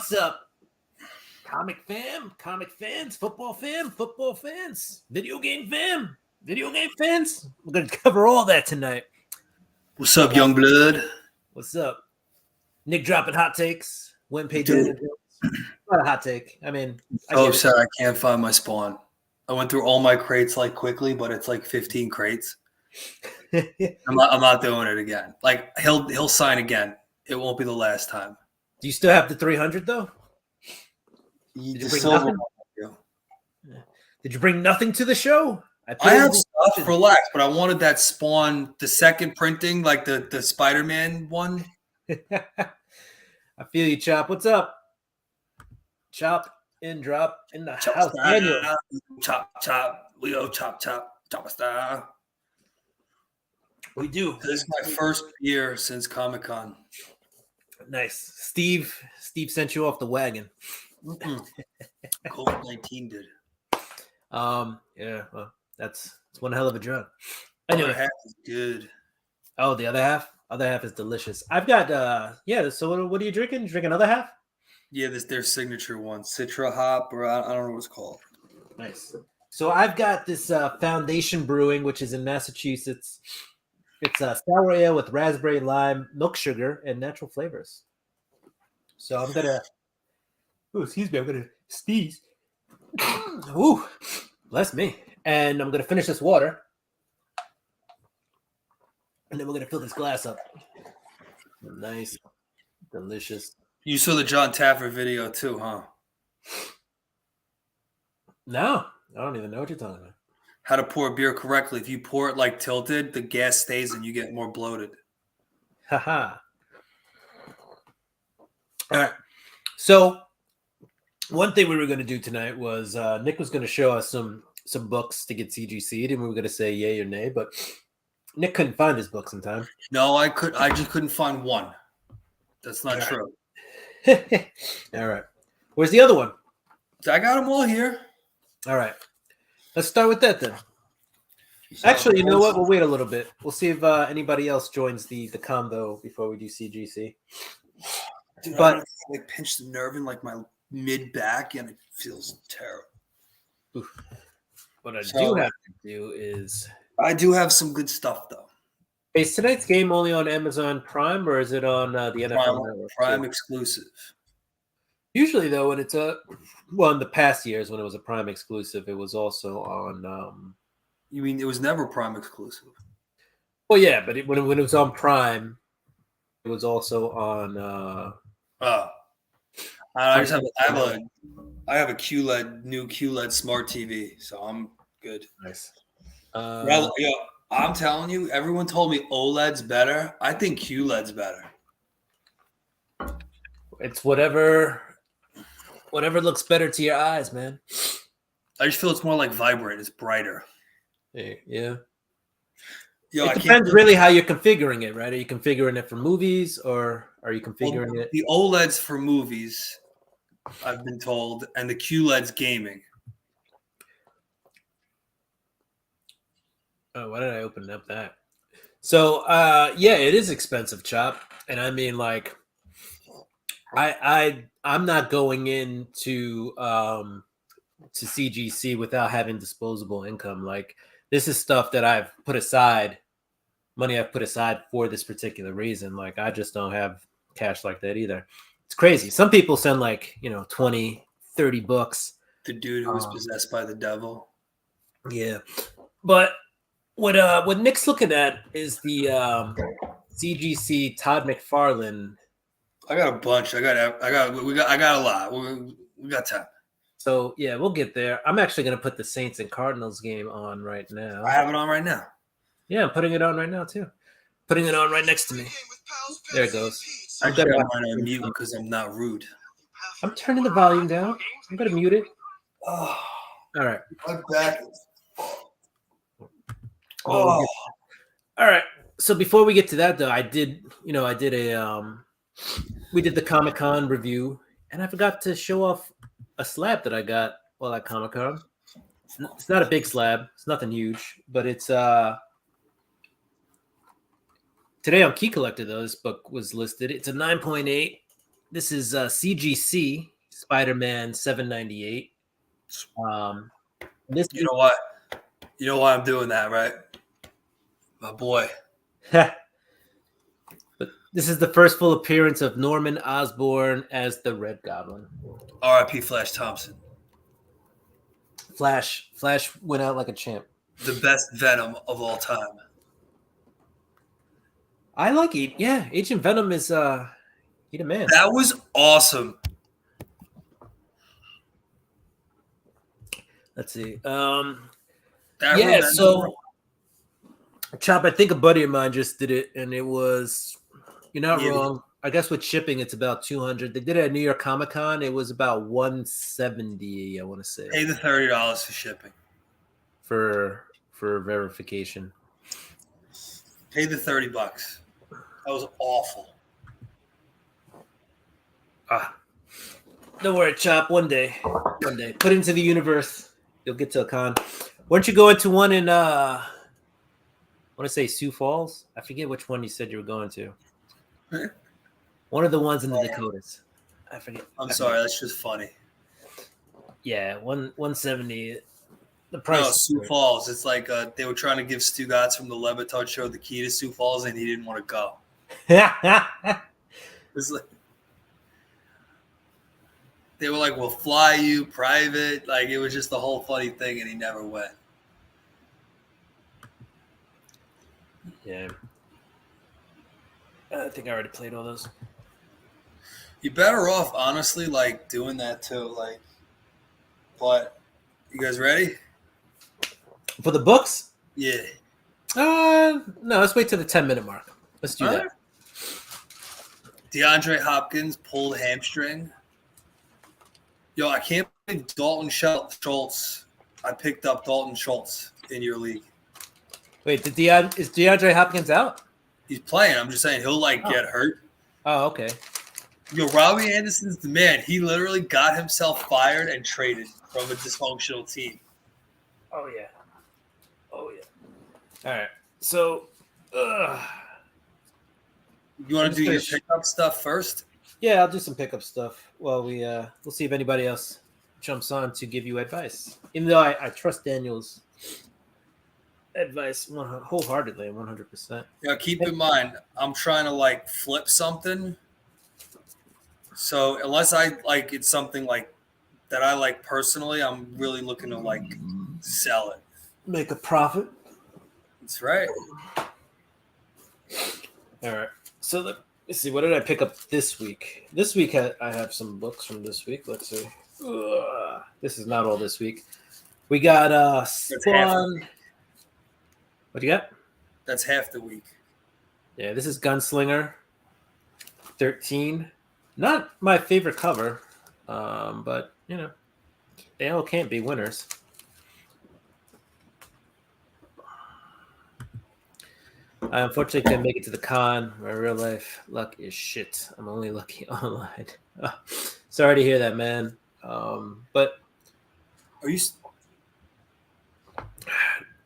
What's up? Comic fans, football fans, video game fans. We're going to cover all that tonight. What's up, young blood? What's up? Nick dropping hot takes. Went paid Not a hot take. I mean, so upset I can't find my spawn. I went through all my crates like quickly, but it's like 15 crates. I'm not doing it again. Like he'll sign again. It won't be the last time. Do you still have the 300 though? Did you bring nothing? Did you bring nothing to the show? I have stuff. Relax, but I wanted that spawn, the second printing, like the Spider-Man one. I feel you, Chop. What's up? Chop and drop in the house. Daniel. Chop. Leo, chop a star. We do. This is my first year since Comic-Con. Nice. Steve sent you off the wagon. COVID-19 did. Yeah, well, that's one hell of a drug. Anyway, half is good. Oh, the other half? Other half is delicious. I've got so what are you drinking? You drink another half? Yeah, their signature one. Citra hop, or I don't know what it's called. Nice. So I've got this Foundation Brewing, which is in Massachusetts. It's a sour ale with raspberry, lime, milk sugar, and natural flavors. So I'm gonna I'm gonna sneeze. Ooh, bless me. And I'm gonna finish this water. And then we're gonna fill this glass up. Nice. Delicious. You saw the John Taffer video too, huh? No, I don't even know what you're talking about. How to pour beer correctly. If you pour it like tilted, the gas stays and you get more bloated. Haha. All right. So one thing we were going to do tonight was Nick was going to show us some books to get CGC'd, and we were going to say yay or nay, but Nick couldn't find his books in time. No, I just couldn't find one. That's not true. All right. Where's the other one? I got them all here. All right. Let's start with that then. Actually, you know what? We'll wait a little bit. We'll see if anybody else joins the combo before we do CGC. Dude, but I pinch the nerve in like my mid back, and it feels terrible. Oof. What I do have to do is I do have some good stuff though. Is tonight's game only on Amazon Prime, or is it on the NFL Network? Prime exclusive. Usually, though, when it's in the past years when it was a Prime exclusive, it was also on. You mean it was never Prime exclusive? Well, yeah, but when it was on Prime, it was also on. I have a QLED new QLED smart TV, so I'm good. Nice. I'm telling you, everyone told me OLED's better. I think QLED's better. It's whatever looks better to your eyes, man. I just feel it's more like vibrant. It's brighter. Yeah. It depends really how you're configuring it, right? Are you configuring it for movies, or are you configuring it? The OLED's for movies, I've been told, and the QLED's gaming. Oh, why did I open up that? So, it is expensive, Chop. And I mean, like, I'm not going into to CGC without having disposable income. Like, this is stuff that I've put aside, money I've put aside for this particular reason. Like, I just don't have cash like that either. It's crazy. Some people send like, 20, 30 books. The dude who was possessed by the devil. Yeah. But what Nick's looking at is the CGC Todd McFarlane. I got a bunch. I got a lot. We got time. So yeah, we'll get there. I'm actually gonna put the Saints and Cardinals game on right now. I have it on right now. Yeah, I'm putting it on right now too. Putting it on right next to me. There it goes. I'm going to mute because I'm not rude. I'm turning the volume down. I'm gonna mute it. Oh, all right. My back is all right. So before we get to that, though, we did the Comic-Con review, and I forgot to show off a slab that I got while at Comic-Con. It's not a big slab. It's nothing huge, but it's today on Key Collector, though, this book was listed. It's a 9.8 This is CGC Spider-Man 798. This You know what? You know why I'm doing that, right? My boy. but this is the first full appearance of Norman Osborn as the Red Goblin. R.I.P. Flash Thompson. Flash went out like a champ. The best Venom of all time. I like it. Yeah, Agent Venom is he the man. That was awesome. Let's see. That So Chop, I think a buddy of mine just did it, and it was you're not wrong. I guess with shipping, it's about 200. They did it at New York Comic Con. It was about 170. I want to say pay the $30 for shipping. For verification. Pay the $30. That was awful. Don't worry, Chop. One day, put into the universe. You'll get to a con. Weren't you going to one in I want to say Sioux Falls? I forget which one you said you were going to. One of the ones in the Dakotas. I forget. I'm sorry, that's just funny. Yeah, 170. The price. No, Sioux Falls. It's like they were trying to give Stu Gatz from the Levitard show the key to Sioux Falls, and he didn't want to go. It's like, they were like, "We'll fly you private." Like it was just the whole funny thing, and he never went. Yeah. I think I already played all those. You're better off, honestly, like doing that too. Like, but you guys ready? For the books? Yeah. No, let's wait till the 10-minute mark. Let's do that. Right. DeAndre Hopkins pulled hamstring. Yo, I can't believe Dalton Schultz. I picked up Dalton Schultz in your league. Wait, is DeAndre Hopkins out? He's playing. I'm just saying he'll get hurt. Oh, okay. Yo, Robbie Anderson's the man. He literally got himself fired and traded from a dysfunctional team. Oh yeah. All right. So, you want to do your pickup stuff first? Yeah, I'll do some pickup stuff while we'll see if anybody else jumps on to give you advice. Even though I trust Daniel's advice wholeheartedly and 100%. Yeah, keep in mind, I'm trying to flip something. So unless it's something that I like personally, I'm really looking to sell it. Make a profit. That's right. All right. So let's see. What did I pick up this week? This week I have some books from this week. Let's see. This is not all this week. We got Spawn. What do you got? That's half the week. Yeah, this is Gunslinger 13. Not my favorite cover, but they all can't be winners. I unfortunately couldn't make it to the con. My real life luck is shit. I'm only lucky online. Sorry to hear that, man. But are you?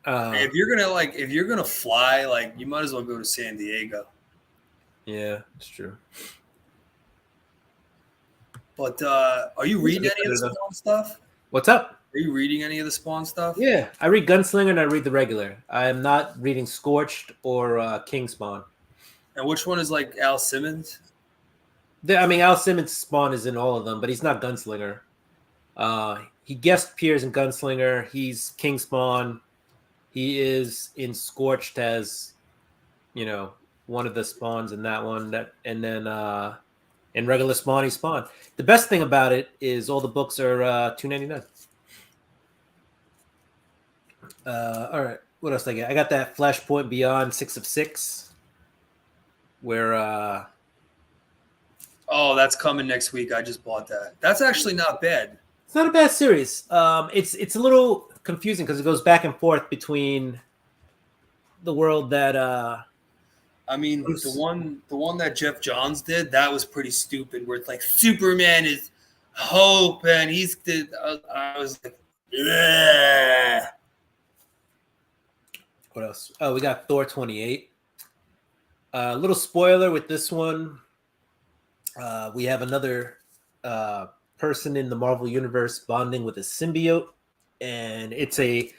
If you're gonna fly, you might as well go to San Diego. Yeah, it's true. But are you reading any of the Spawn stuff? What's up? Are you reading any of the Spawn stuff? Yeah, I read Gunslinger and I read the regular. I am not reading Scorched or King Spawn. And which one is Al Simmons? Al Simmons' Spawn is in all of them, but he's not Gunslinger. He guest appears in Gunslinger. He's King Spawn. He is in Scorched as, one of the spawns in that one. And then in regular Spawn, he's Spawn. The best thing about it is all the books are $2.99. All right. What else did I get? I got that Flashpoint Beyond 6 of 6. Where that's coming next week. I just bought that. That's actually not bad. It's not a bad series. It's a little confusing because it goes back and forth between the world that the one that Jeff Johns did, that was pretty stupid, where it's Superman is hope and I was like, yeah. What else? Oh, we got Thor 28. A little spoiler with this one. We have another person in the Marvel universe bonding with a symbiote, and it's a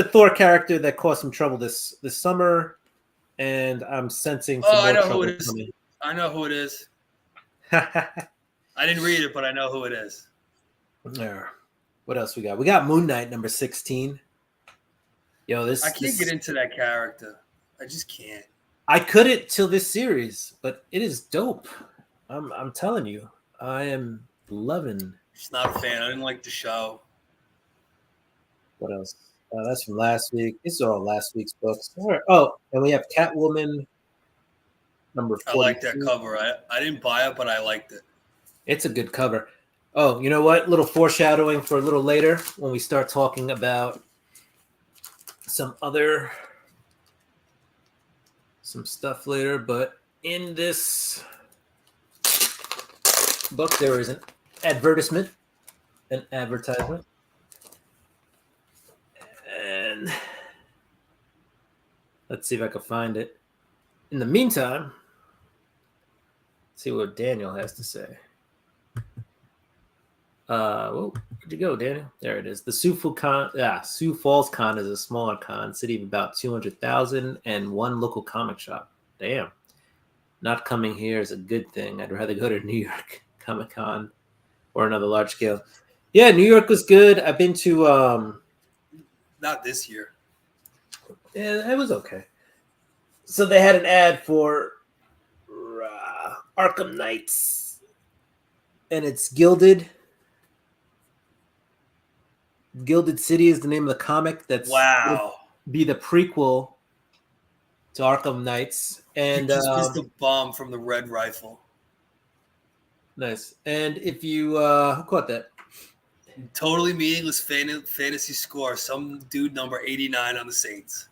Thor character that caused some trouble this summer, and I'm sensing some Oh, I more know who trouble it is. coming. I know who it is. I didn't read it, but I know who it is. There. What else we got? We got Moon Knight number 16. Yo, I can't get into that character. I just can't. I couldn't till this series, but it is dope. I'm telling you, I am loving. Just not a fan. I didn't like the show. What else? That's from last week. These are all last week's books. All right. Oh, and we have Catwoman number I 42. like that cover. I didn't buy it, but I liked it. It's a good cover. Oh, you know what? Little foreshadowing for a little later when we start talking about some stuff later. But in this book, there is an advertisement. And let's see if I can find it. In the meantime, let's see what Daniel has to say. Where'd you go, Daniel? There it is. The Sioux Falls Con is a smaller con, city of about 200,000 and one local comic shop. Damn. Not coming here is a good thing. I'd rather go to New York Comic Con or another large scale. Yeah, New York was good. I've been to Not this year. yeah, it was okay. So they had an ad for Arkham Knights, and it's Gilded. Gilded City is the name of the comic. That's Wow. be the prequel to Arkham Knights, and He just missed the bomb from the Red Rifle. nice. And if you who caught that? Totally meaningless fantasy score. Some dude number 89 on the Saints.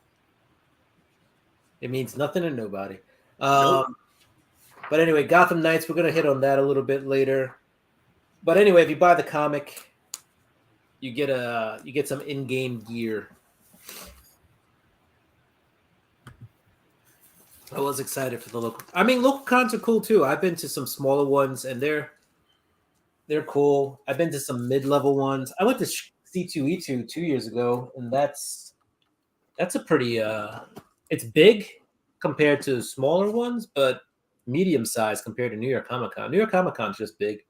It means nothing to nobody. Nope. But anyway, Gotham Knights. We're gonna hit on that a little bit later. But anyway, if you buy the comic, you get some in-game gear. I was excited for the local. I mean, local cons are cool too. I've been to some smaller ones, and they're cool. I've been to some mid-level ones. I went to C2E2 2 years ago, and that's a pretty. It's big compared to smaller ones, but medium size compared to New York Comic Con. New York Comic Con's just big.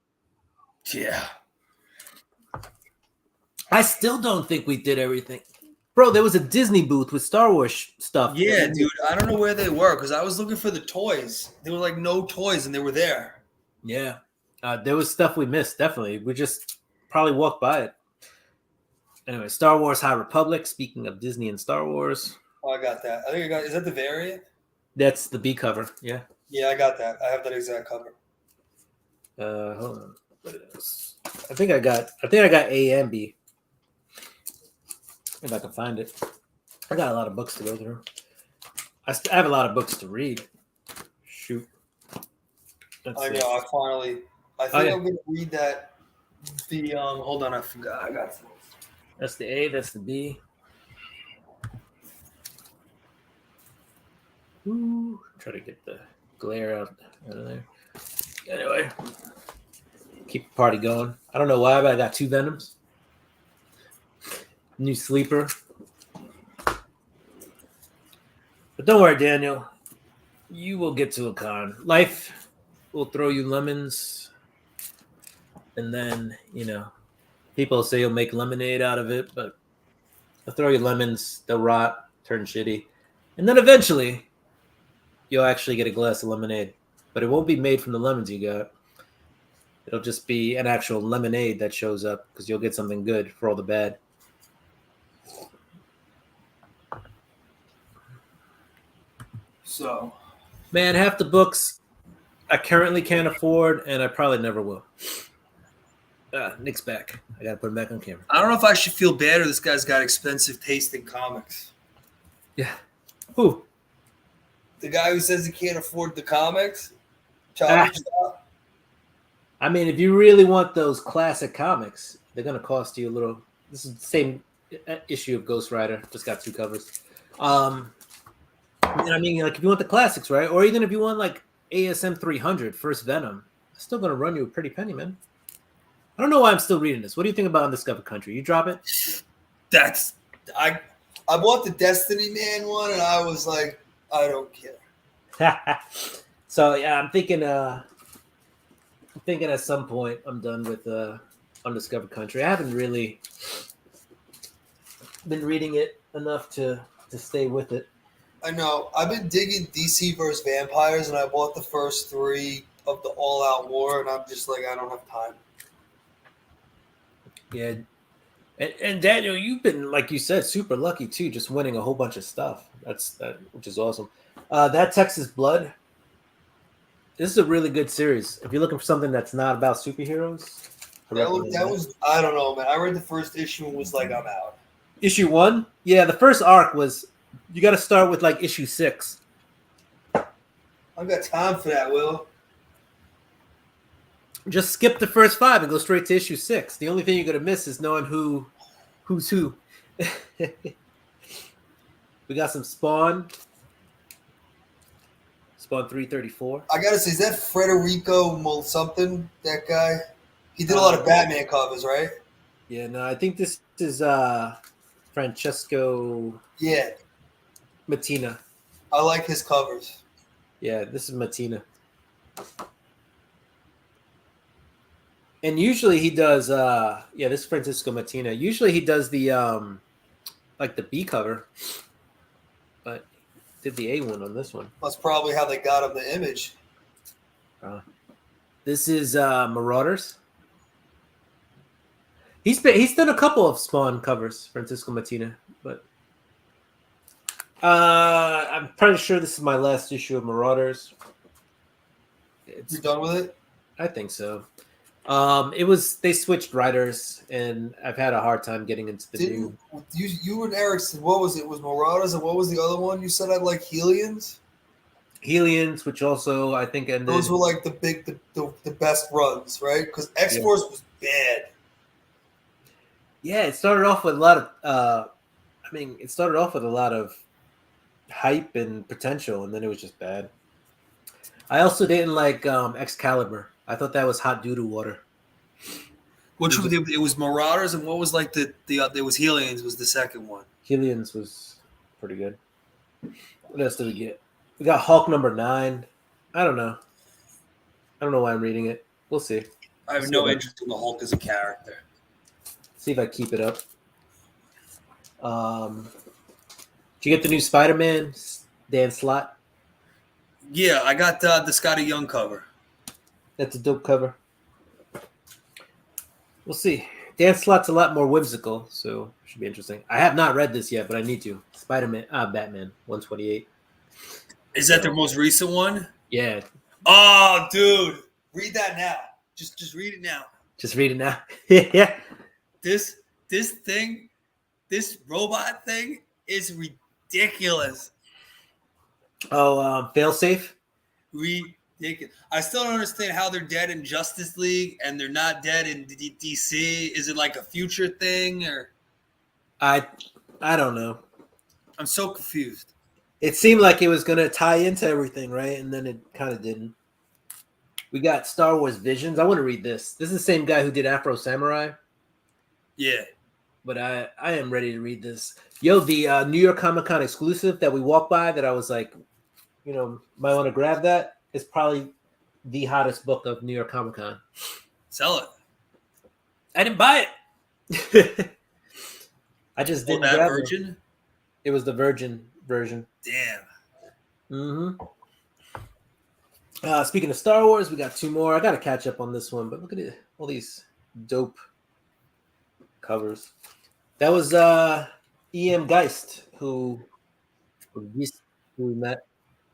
Yeah. I still don't think we did everything. Bro, there was a Disney booth with Star Wars stuff. Yeah, dude. I don't know where they were because I was looking for the toys. There were like no toys and they were there. Yeah. There was stuff we missed, definitely. We just probably walked by it. Anyway, Star Wars High Republic, speaking of Disney and Star Wars. Oh, I got that. I think I got. Is that the variant? That's the B cover, yeah. Yeah, I got that. I have that exact cover. Hold on. What is? I think I got A and B. If I can find it. I got a lot of books to go through. I have a lot of books to read. Shoot. I think I'm gonna read that. The hold on, I forgot. I got some. That's the A, that's the B. Ooh, try to get the glare out of there. Anyway, keep the party going. I don't know why, but I got 2 Venoms. New sleeper. But don't worry, Daniel. You will get to a con. Life will throw you lemons. And then, people say you'll make lemonade out of it, but they'll throw you lemons, they'll rot, turn shitty. And then eventually, you'll actually get a glass of lemonade. But it won't be made from the lemons you got. It'll just be an actual lemonade that shows up because you'll get something good for all the bad. So, man, half the books I currently can't afford, and I probably never will. Nick's back. I gotta put him back on camera. I don't know if I should feel bad or this guy's got expensive taste in comics. Yeah. Who? The guy who says he can't afford the comics? I mean, if you really want those classic comics, they're gonna cost you a little. This is the same issue of Ghost Rider. Just got 2 covers. I mean, like if you want the classics, right? Or even if you want like ASM 300, First Venom, Still gonna run you a pretty penny, man. I don't know why I'm still reading this. What do you think about Undiscovered Country? You drop it? I bought the Destiny Man one, and I was like, I don't care. So yeah, I'm thinking at some point I'm done with Undiscovered Country. I haven't really been reading it enough to stay with it. I know. I've been digging DC vs. Vampires, and I bought the first 3 of the All Out War, and I'm just like, I don't have time. Yeah. And Daniel, you've been, like you said, super lucky too, just winning a whole bunch of stuff. Which is awesome. That Texas Blood. This is a really good series. If you're looking for something that's not about superheroes, That was I don't know, man. I read the first issue and was like, I'm out. Issue 1? Yeah, the first arc was you got to start with like issue 6. I've got time for that, Will. Just skip the first 5 and go straight to issue 6. The only thing you're gonna miss is knowing who's who. We got some Spawn. Spawn 334. I gotta say, is that Federico something? That guy? He did a lot of Batman covers, right? Yeah, no, I think this is Francesco. Yeah, Mattina. I like his covers. Yeah, this is Mattina. And usually he does this is Francisco Mattina. Usually he does the like the B cover. But did the A one on this one. That's probably how they got him the image. This is Marauders. He's done a couple of Spawn covers, Francisco Mattina, but I'm pretty sure this is my last issue of Marauders. You're done with it? I think so. They switched writers, and I've had a hard time getting into the new. You and Eric said, what was it? It was Marauders, and what was the other one? You said I like Hellions? Hellions, which also I think ended. Those were like the best runs, right? Because X-Force was bad. Yeah, it started off with a lot of it started off with a lot of hype and potential, and then it was just bad. I also didn't like Excalibur. I thought that was hot doo-doo water. Which it was Marauders, and what was like there was Hellions was the second one. Hellions was pretty good. What else did we get? We got Hulk number 9. I don't know why I'm reading it. We'll see. I have no interest in the Hulk as a character. See if I keep it up. Did you get the new Spider-Man, Dan Slott? Yeah, I got the Scotty Young cover. That's a dope cover. We'll see. Dan Slott's a lot more whimsical, so it should be interesting. I have not read this yet, but I need to. Batman 128. Is that the most recent one? Yeah. Oh, dude. Read that now. Just read it now. Just read it now. Yeah. This thing, this robot thing is ridiculous. Oh, failsafe? Ridiculous. I still don't understand how they're dead in Justice League and they're not dead in DC. Is it like a future thing or? I don't know. I'm so confused. It seemed like it was going to tie into everything, right? And then it kind of didn't. We got Star Wars Visions. I want to read this. This is the same guy who did Afro Samurai. Yeah. But I am ready to read this. Yo, the New York Comic Con exclusive that we walked by that I was like, might want to grab that. It's probably the hottest book of New York Comic Con. Sell it. I didn't buy it. I just didn't that grab Virgin? It was the Virgin version. Damn. Mm-hmm. Speaking of Star Wars, we got 2 more. I got to catch up on this one, but look at it. All these dope covers. That was E.M. Geist, who met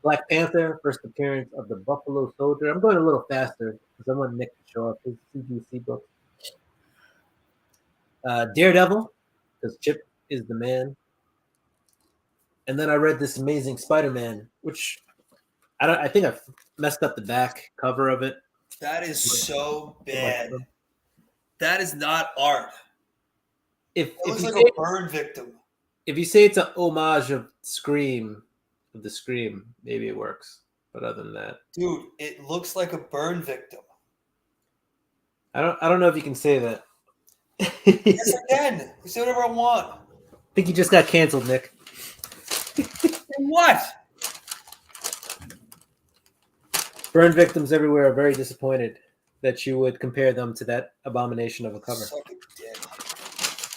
Black Panther, first appearance of the Buffalo Soldier. I'm going a little faster because I want Nick to show off his CGC book. Daredevil, because Chip is the man. And then I read this amazing Spider-Man, which I think I messed up the back cover of it. That is so bad. That is not art. It looks like a burn victim. If you say it's an homage of the Scream, maybe it works. But other than that, dude, it looks like a burn victim. I don't know if you can say that. Yes, I can. I say whatever I want. I think you just got canceled, Nick. And what? Burn victims everywhere are very disappointed that you would compare them to that abomination of a cover. Suck a dick.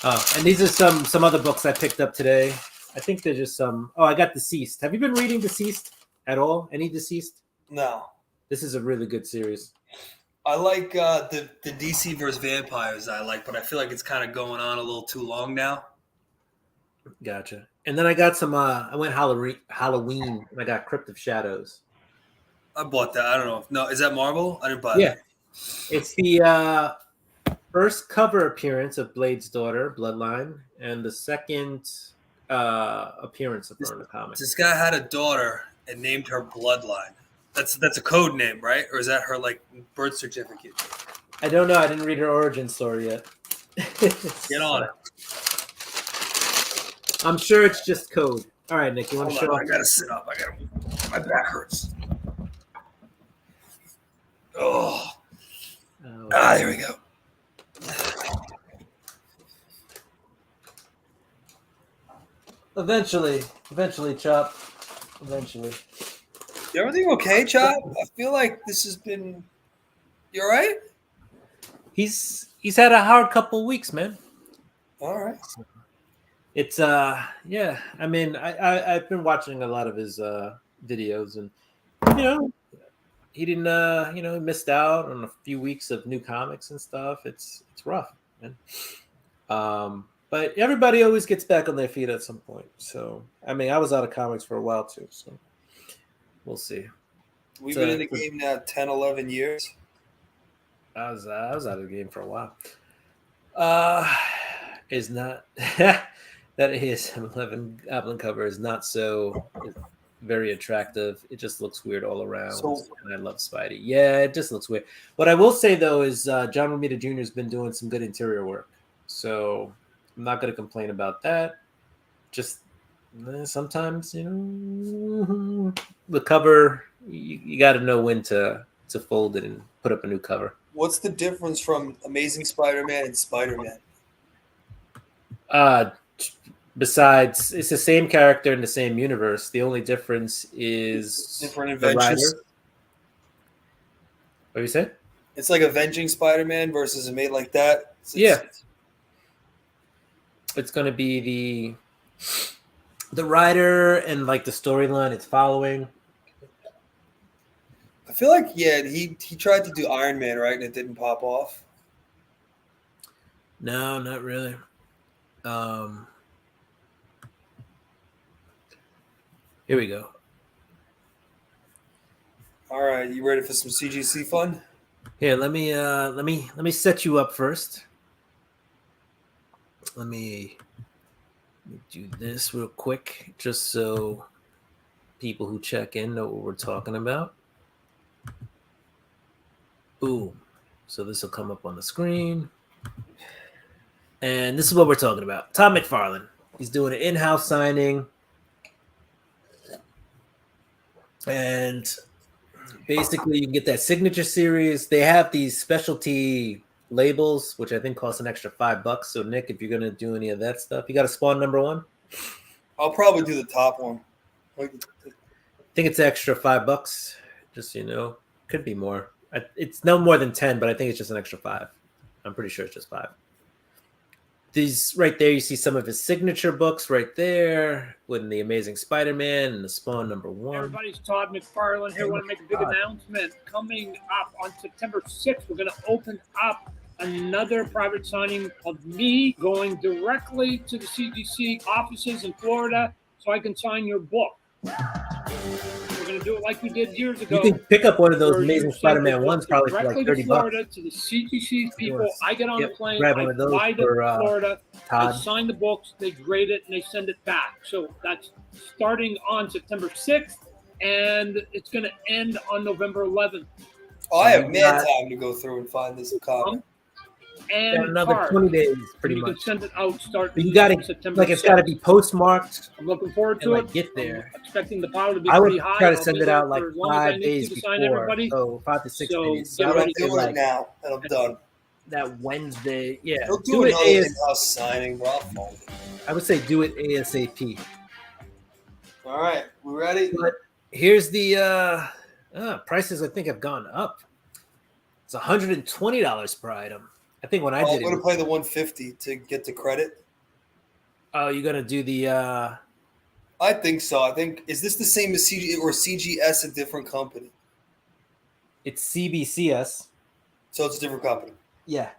Oh, and these are some other books I picked up today. I think they're just some. Oh, I got Deceased. Have you been reading Deceased at all? Any Deceased? No. This is a really good series. I like the DC versus vampires. I like, but I feel like it's kind of going on a little too long now. Gotcha. And then I got some. I went Halloween, and I got Crypt of Shadows. I bought that. I don't know. No, is that Marvel? I didn't buy Yeah, that. it's the first cover appearance of Blade's daughter, Bloodline, and the second appearance of her in the comics. This guy had a daughter and named her Bloodline. That's a code name, right? Or is that her like birth certificate? I don't know. I didn't read her origin story yet. Get on it. I'm sure it's just code. All right, Nick, you want to show I gotta sit up. My back hurts. Oh. There we go. Eventually, Chop. Eventually. Everything okay, Chop? I feel like this has been. You all right? He's had a hard couple weeks, man. All right. It's yeah. I mean, I've been watching a lot of his videos, and he didn't he missed out on a few weeks of new comics and stuff. It's rough, man. But everybody always gets back on their feet at some point. So I mean, I was out of comics for a while too. So we'll see. We've been in the game now 10, 11 years. I was out of the game for a while. Is not that his 11 Goblin cover is not so very attractive. It just looks weird all around. And I love Spidey. Yeah, it just looks weird. What I will say though is John Romita Jr. has been doing some good interior work, so I'm not going to complain about that. Just sometimes the cover you got to know when to fold it and put up a new cover. What's the difference from Amazing Spider-Man and Spider-Man? Besides, it's the same character in the same universe. The only difference is different inventions. What you said? It's like Avenging Spider-Man versus a made like that. It's going to be the writer and like the storyline it's following. I feel like he tried to do Iron Man, right, and it didn't pop off. No, not really. Here we go. All right, you ready for some CGC fun? Here, let me set you up first. Let me do this real quick, just so people who check in know what we're talking about. Boom. So this will come up on the screen. And this is what we're talking about. Todd McFarlane. He's doing an in-house signing. And basically you can get that signature series. They have these specialty labels, which I think cost an extra $5. So Nick, if you're going to do any of that stuff, you got a Spawn #1? I'll probably do the top one. I think it's extra $5, just could be more. It's no more than 10, but I think it's just an extra 5. I'm pretty sure it's just 5. These right there, you see some of his signature books right there with the Amazing Spider-Man and the Spawn #1. Everybody's Todd McFarlane here. I want to make a big announcement. Coming up on September 6th, we're going to open up another private signing of me going directly to the CGC offices in Florida so I can sign your book. We're going to do it like we did years ago. You can pick up one of those Amazing Spider-Man ones probably for like $30. To Florida, to the CGC people. I get on the plane, I fly to Florida, Todd. I sign the books, they grade it, and they send it back. So that's starting on September 6th, and it's going to end on November 11th. Oh, I have mad time to go through and find this comic. And another 20 days, pretty much. You can send it out starting. You got it. September. It's got to be postmarked. I'm looking forward to it. Get there. I'm expecting the pile to be I would pretty high. try to send it out like 5 days to before. sign everybody. So 5 to 6 days. So I'm going to do it now, and I'm done. that Wednesday. Yeah, He'll do do it another AS. in-house signing, bro. I'll fold. I would say do it ASAP. All right, we ready? But here's the prices. I think have gone up. It's $120 per item. I think when I I'm did going it, to play the 150 to get the credit. oh, you're gonna do the. I think so. I think is this the same as CG or CGS, a different company? It's CBCS. So it's a different company. Yeah.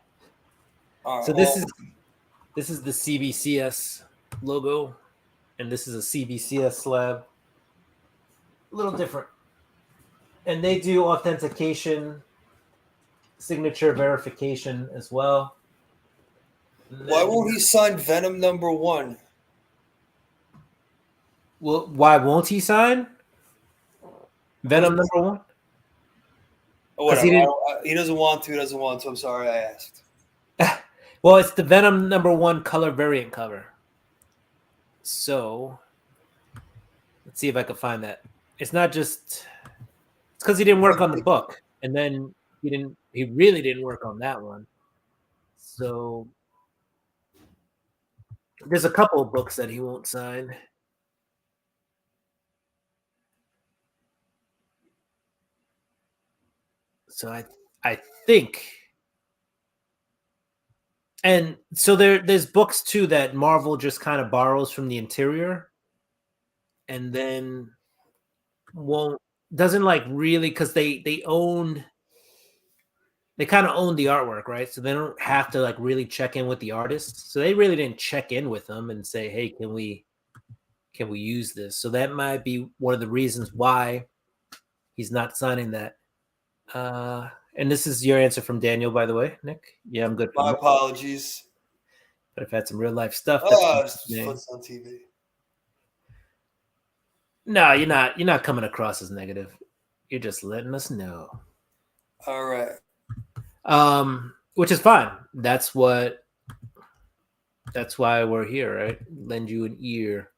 All right. So this is the CBCS logo, and this is a CBCS slab. A little different, and they do authentication, signature verification as well. Why won't he sign Venom #1? Well, why won't he sign Venom #1? Oh, whatever. He didn't. He doesn't want to. He doesn't want to. I'm sorry I asked. Well, it's the Venom #1 color variant cover. So let's see if I can find that. It's not just. It's because he didn't work on the book, and then he really didn't work on that one. So there's a couple of books that he won't sign. So I think, and so there's books too that Marvel just kind of borrows from the interior, and then doesn't like really, because they kind of own the artwork, right? So they don't have to like really check in with the artists. So they really didn't check in with them and say, hey, can we use this? So that might be one of the reasons why he's not signing that. And this is your answer from Daniel, by the way, Nick. Yeah, I'm good. My apologies. But I've had some real life stuff. It's on TV. No, you're not. You're not coming across as negative. You're just letting us know. All right. Which is fine. That's why we're here, right? Lend you an ear.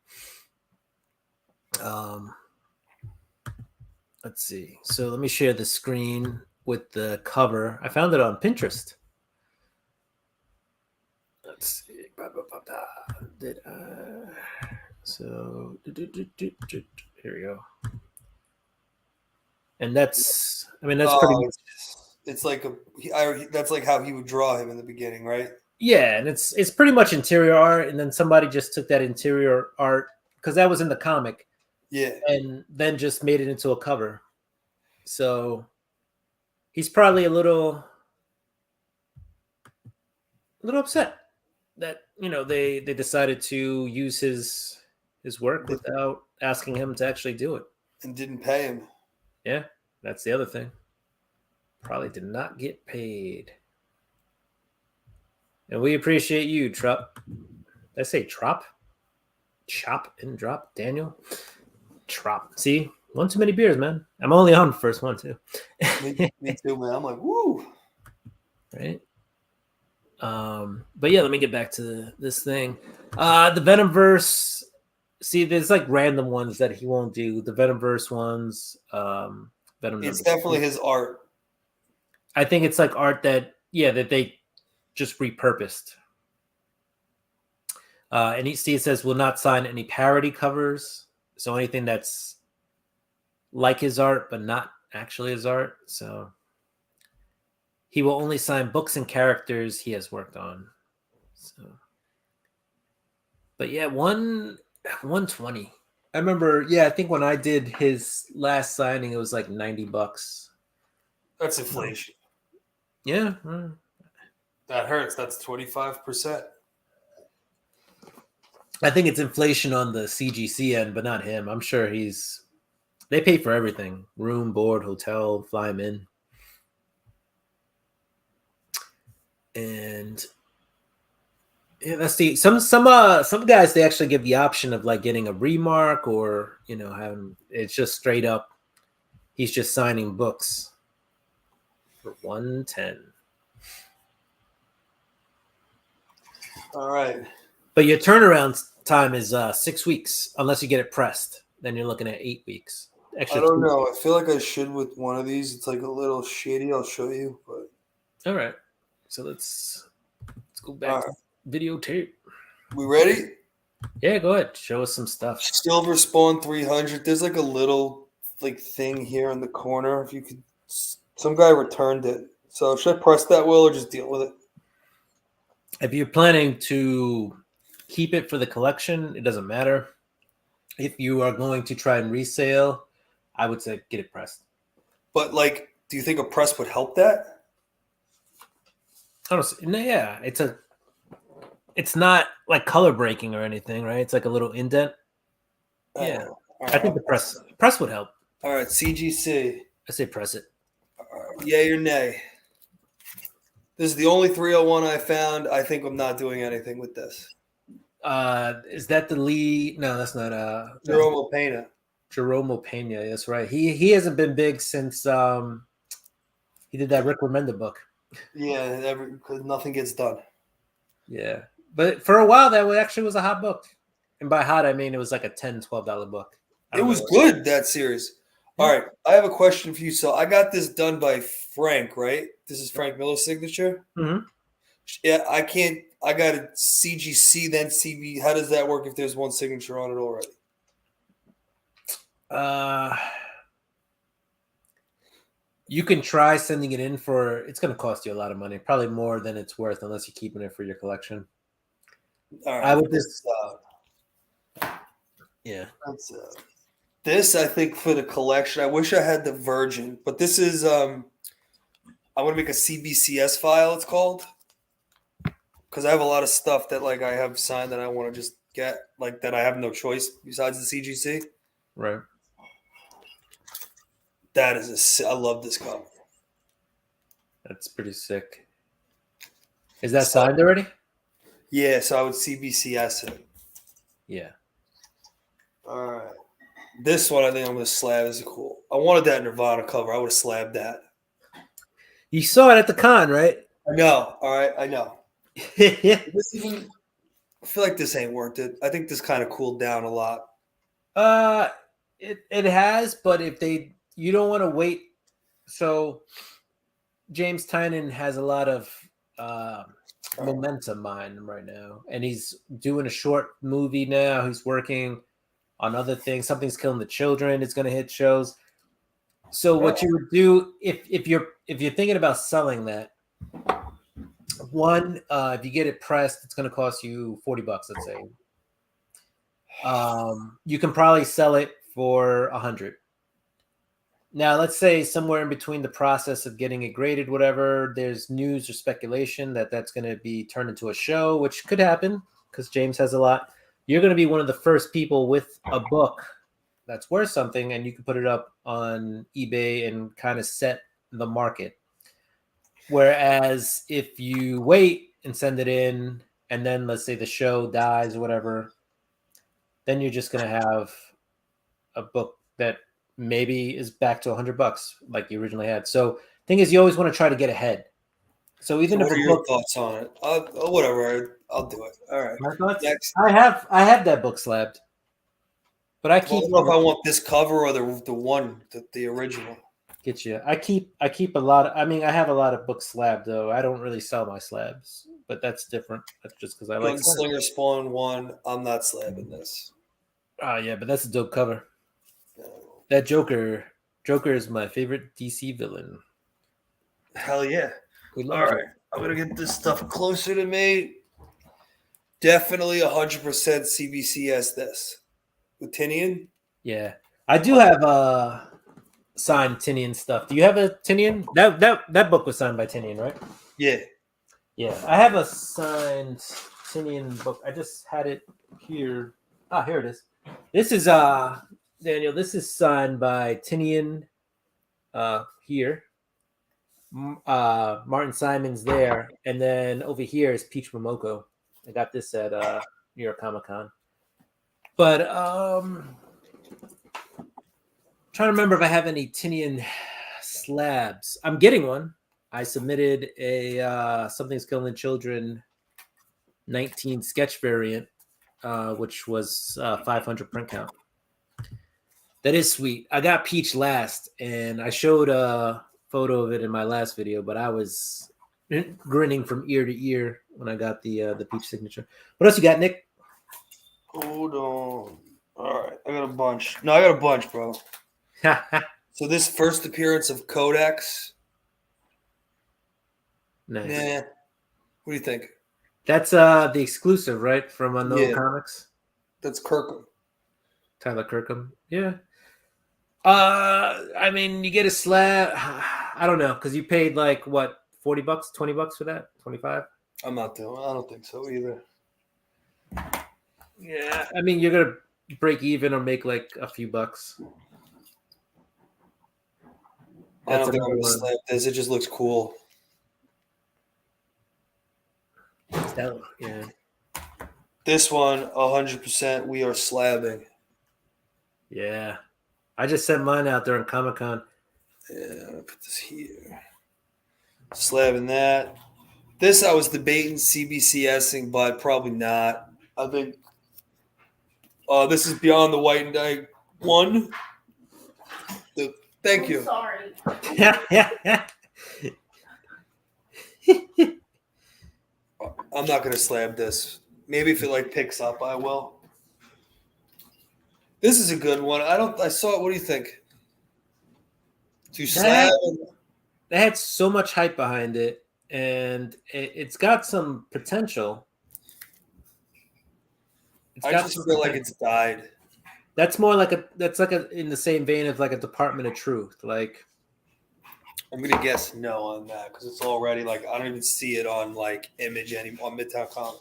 Let's see. So let me share the screen with the cover. I found it on Pinterest. Let's see. So here we go. And that's pretty much. It's like that's like how he would draw him in the beginning, right? Yeah, and it's pretty much interior art, and then somebody just took that interior art because that was in the comic. Yeah. And then just made it into a cover. So he's probably a little upset that, they decided to use his work without asking him to actually do it. And didn't pay him. Yeah, that's the other thing. Probably did not get paid. And we appreciate you, Trop. Did I say Trop? Chop and drop, Daniel. Trop. See, one too many beers, man. I'm only on the first one too. me too, man. I'm like, woo. Right. But yeah, let me get back to this thing. The Venomverse. See, there's like random ones that he won't do. The Venomverse ones. Venom. It's definitely his art. I think it's like art that they just repurposed. And it says will not sign any parody covers. So anything that's like his art, but not actually his art. So he will only sign books and characters he has worked on. So, but yeah, 120. I remember. Yeah, I think when I did his last signing, it was like $90. That's inflation. Yeah. That hurts. That's 25%. I think it's inflation on the CGC end, but not him. I'm sure they pay for everything. Room, board, hotel, fly him in. And yeah, that's some guys, they actually give the option of like getting a remark or, having it's just straight up. He's just signing books for 110. All right. But your turnaround time is 6 weeks, unless you get it pressed. Then you're looking at 8 weeks. I don't know. I feel like I should with one of these. It's like a little shady. I'll show you. But all right. So let's go back to videotape. We ready? Yeah, go ahead. Show us some stuff. Silver Spawn 300. There's like a little like thing here in the corner. If you could, some guy returned it. So should I press that, Will, or just deal with it? If you're planning to keep it for the collection, it doesn't matter. If you are going to try and resale, I would say get it pressed. But like, do you think a press would help that? Honestly, no, yeah, it's not like color breaking or anything, right? It's like a little indent. Yeah, I think the press would help. All right, CGC. I say press it. Yay or nay? This is the only 301 I found. I think I'm not doing anything with this. Is that the lead? No, that's not. Jerome Pena. Jerome Pena. That's right. He hasn't been big since he did that Rick Remender book. Yeah, because nothing gets done. Yeah, but for a while that actually was a hot book, and by hot I mean it was like a $10, $12 book. It was good, that series. All right, I have a question for you. So I got this done by Frank, right? This is Frank Miller's signature. Mm-hmm. Yeah, I can't. I got a CGC, then CB. How does that work if there's one signature on it already? You can try sending it in for. It's going to cost you a lot of money, probably more than it's worth, unless you're keeping it for your collection. All right, I would just. Yeah. This I think for the collection. I wish I had the Virgin, but this is. I want to make a CBCS file. It's called. Because I have a lot of stuff that like I have signed that I want to just get, like that I have no choice besides the CGC. Right. That is I love this cover. That's pretty sick. Is that signed already? Yeah, so I would CBCS it. Yeah. All right. This one I think I'm going to slab is cool. I wanted that Nirvana cover. I would have slabbed that. You saw it at the con, right? I know. All right, I know. I feel like this ain't worth it. I think this kind of cooled down a lot. It has, but you don't want to wait. So James Tynion has a lot of momentum behind him right now, and he's doing a short movie now. He's working on other things. Something's Killing the Children. It's going to hit shows. So what you would do if you're thinking about selling that. One, if you get it pressed, it's going to cost you $40, let's say. You can probably sell it for $100. Now, let's say somewhere in between the process of getting it graded, whatever, there's news or speculation that that's going to be turned into a show, which could happen because James has a lot. You're going to be one of the first people with a book that's worth something, and you can put it up on eBay and kind of set the market. Whereas if you wait and send it in, and then let's say the show dies or whatever, then you're just going to have a book that maybe is back to $100 like you originally had. So thing is, you always want to try to get ahead. So even if what are your thoughts on it? Whatever, I'll do it. All right. My thoughts? Next. I have that book slabbed, but I keep. I don't know if I want this cover or the original. Get you. I keep a lot. I have a lot of books slabbed though. I don't really sell my slabs, but that's different. That's just because I like Gunslinger Spawn 1. I'm not slabbing this. Oh yeah, but that's a dope cover. That Joker is my favorite DC villain. Hell yeah. We love All right. I'm going to get this stuff closer to me. Definitely 100% CBCS this. With Tinian? Yeah. I do have signed Tinian stuff. Do you have a Tinian? That book was signed by Tinian, right? Yeah. Yeah. I have a signed Tinian book. I just had it here. Ah, here it is. This is Daniel, this is signed by Tinian here. Martin Simon's there, and then over here is Peach Momoko. I got this at New York Comic Con. But trying to remember if I have any Tinian slabs. I'm getting one. I submitted a Something's Killing the Children 19 sketch variant, which was 500 print count. That is sweet. I got Peach last, and I showed a photo of it in my last video, but I was grinning from ear to ear when I got the peach signature. What else you got, Nick? Hold on. All right, I got a bunch. No, I got a bunch, bro. So this first appearance of Codex. Nice. Nah. What do you think? That's the exclusive, right? From Unknown Yeah. Comics. That's Kirkham. Tyler Kirkham. Yeah. I mean, you get a slab. I don't know, because you paid like what, $40, $20 for that? 25? I'm not doing. I don't think so either. Yeah. I mean, you're gonna break even or make like a few bucks. I don't think I'm another gonna one. slap this. It just looks cool. Yeah. This one, 100%. We are slabbing. Yeah. I just sent mine out there on Comic-Con. Yeah, I'm gonna put this here. Slabbing that. This I was debating CBCSing, but probably not. I think this is Beyond the White and Night 1. Thank you. Sorry. Yeah. I'm not gonna slab this. Maybe if it like picks up, I will. This is a good one. I saw it. What do you think? To slab? They had so much hype behind it, and it's got some potential. I just feel like it's died. That's more like in the same vein of like a Department of Truth. Like, I'm gonna guess no on that because it's already like I don't even see it on like Image anymore on Midtown Comic.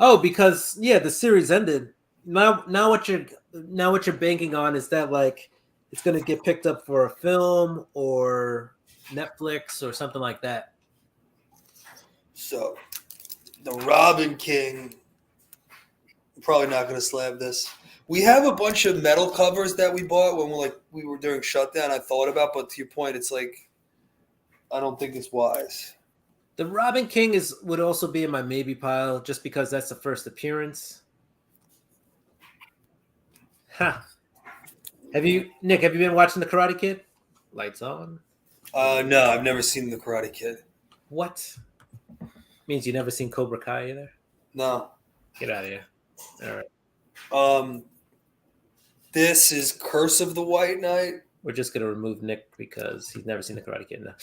oh, because the series ended. Now what you're banking on is that like it's gonna get picked up for a film or Netflix or something like that. So the Robin King. I'm probably not gonna slab this. We have a bunch of metal covers that we bought when we were during shutdown. I thought about, but to your point, it's like I don't think it's wise. The Robin King would also be in my maybe pile just because that's the first appearance. Ha. Nick, have you been watching The Karate Kid? Lights on. No, I've never seen The Karate Kid. What? Means you never seen Cobra Kai either? No. Get out of here. All right. This is Curse of the White Knight. We're just gonna remove Nick because he's never seen The Karate Kid now.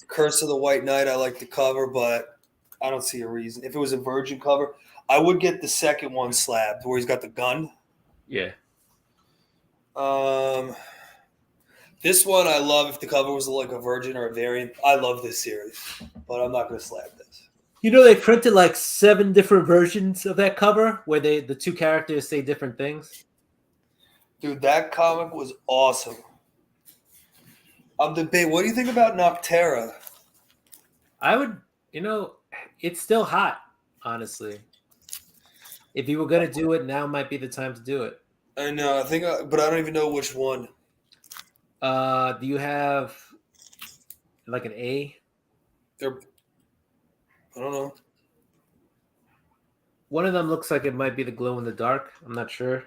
Curse of the White Knight. I like the cover, but I don't see a reason. If it was a Virgin cover, I would get the second one slabbed where he's got the gun. Yeah. This one I love if the cover was like a Virgin or a variant. I love this series, but I'm not going to slab this. You know they printed like 7 different versions of that cover where the two characters say different things. Dude, that comic was awesome. What do you think about Noctera? I would, it's still hot, honestly. If you were going to do it, now might be the time to do it. I know, but I don't even know which one. Do you have like an A? I don't know. One of them looks like it might be the glow in the dark. I'm not sure.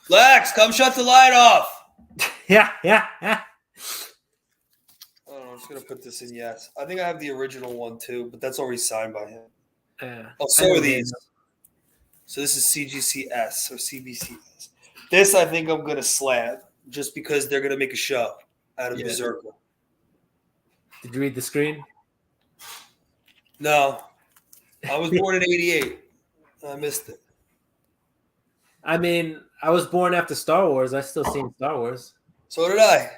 Lex, come shut the light off. Yeah. I don't know. I'm just going to put this in yes. I think I have the original one too, but that's already signed by him. Yeah. Oh, so are these. So this is CGCS or CBCS. This I think I'm going to slab just because they're going to make a show out of Berserker. Did you read the screen? No. I was born in 88. I missed it. I mean, I was born after Star Wars. I still seen Star Wars. So did I.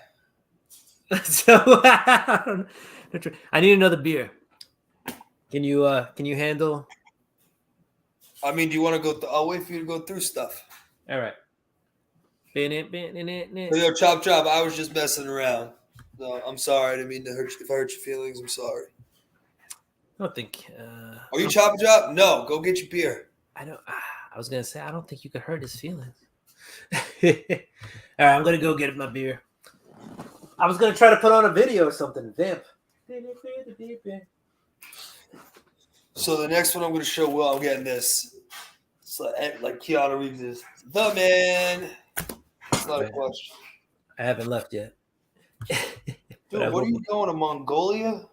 So I need another beer. Can you handle? I mean, do you want to go? I'll wait for you to go through stuff. All right. Yo, Chop. I was just messing around. No, I'm sorry. I didn't mean to hurt you. If I hurt your feelings, I'm sorry. I don't think. Are you Chop? No, go get your beer. I don't. I was gonna say I don't think you could hurt his feelings. All right, I'm gonna go get my beer. I was gonna try to put on a video or something. Vamp. So the next one I'm going to show Will, I'm getting this. It's like Keanu Reeves is the man. It's not a question. I haven't left yet. Dude, what are you going to Mongolia?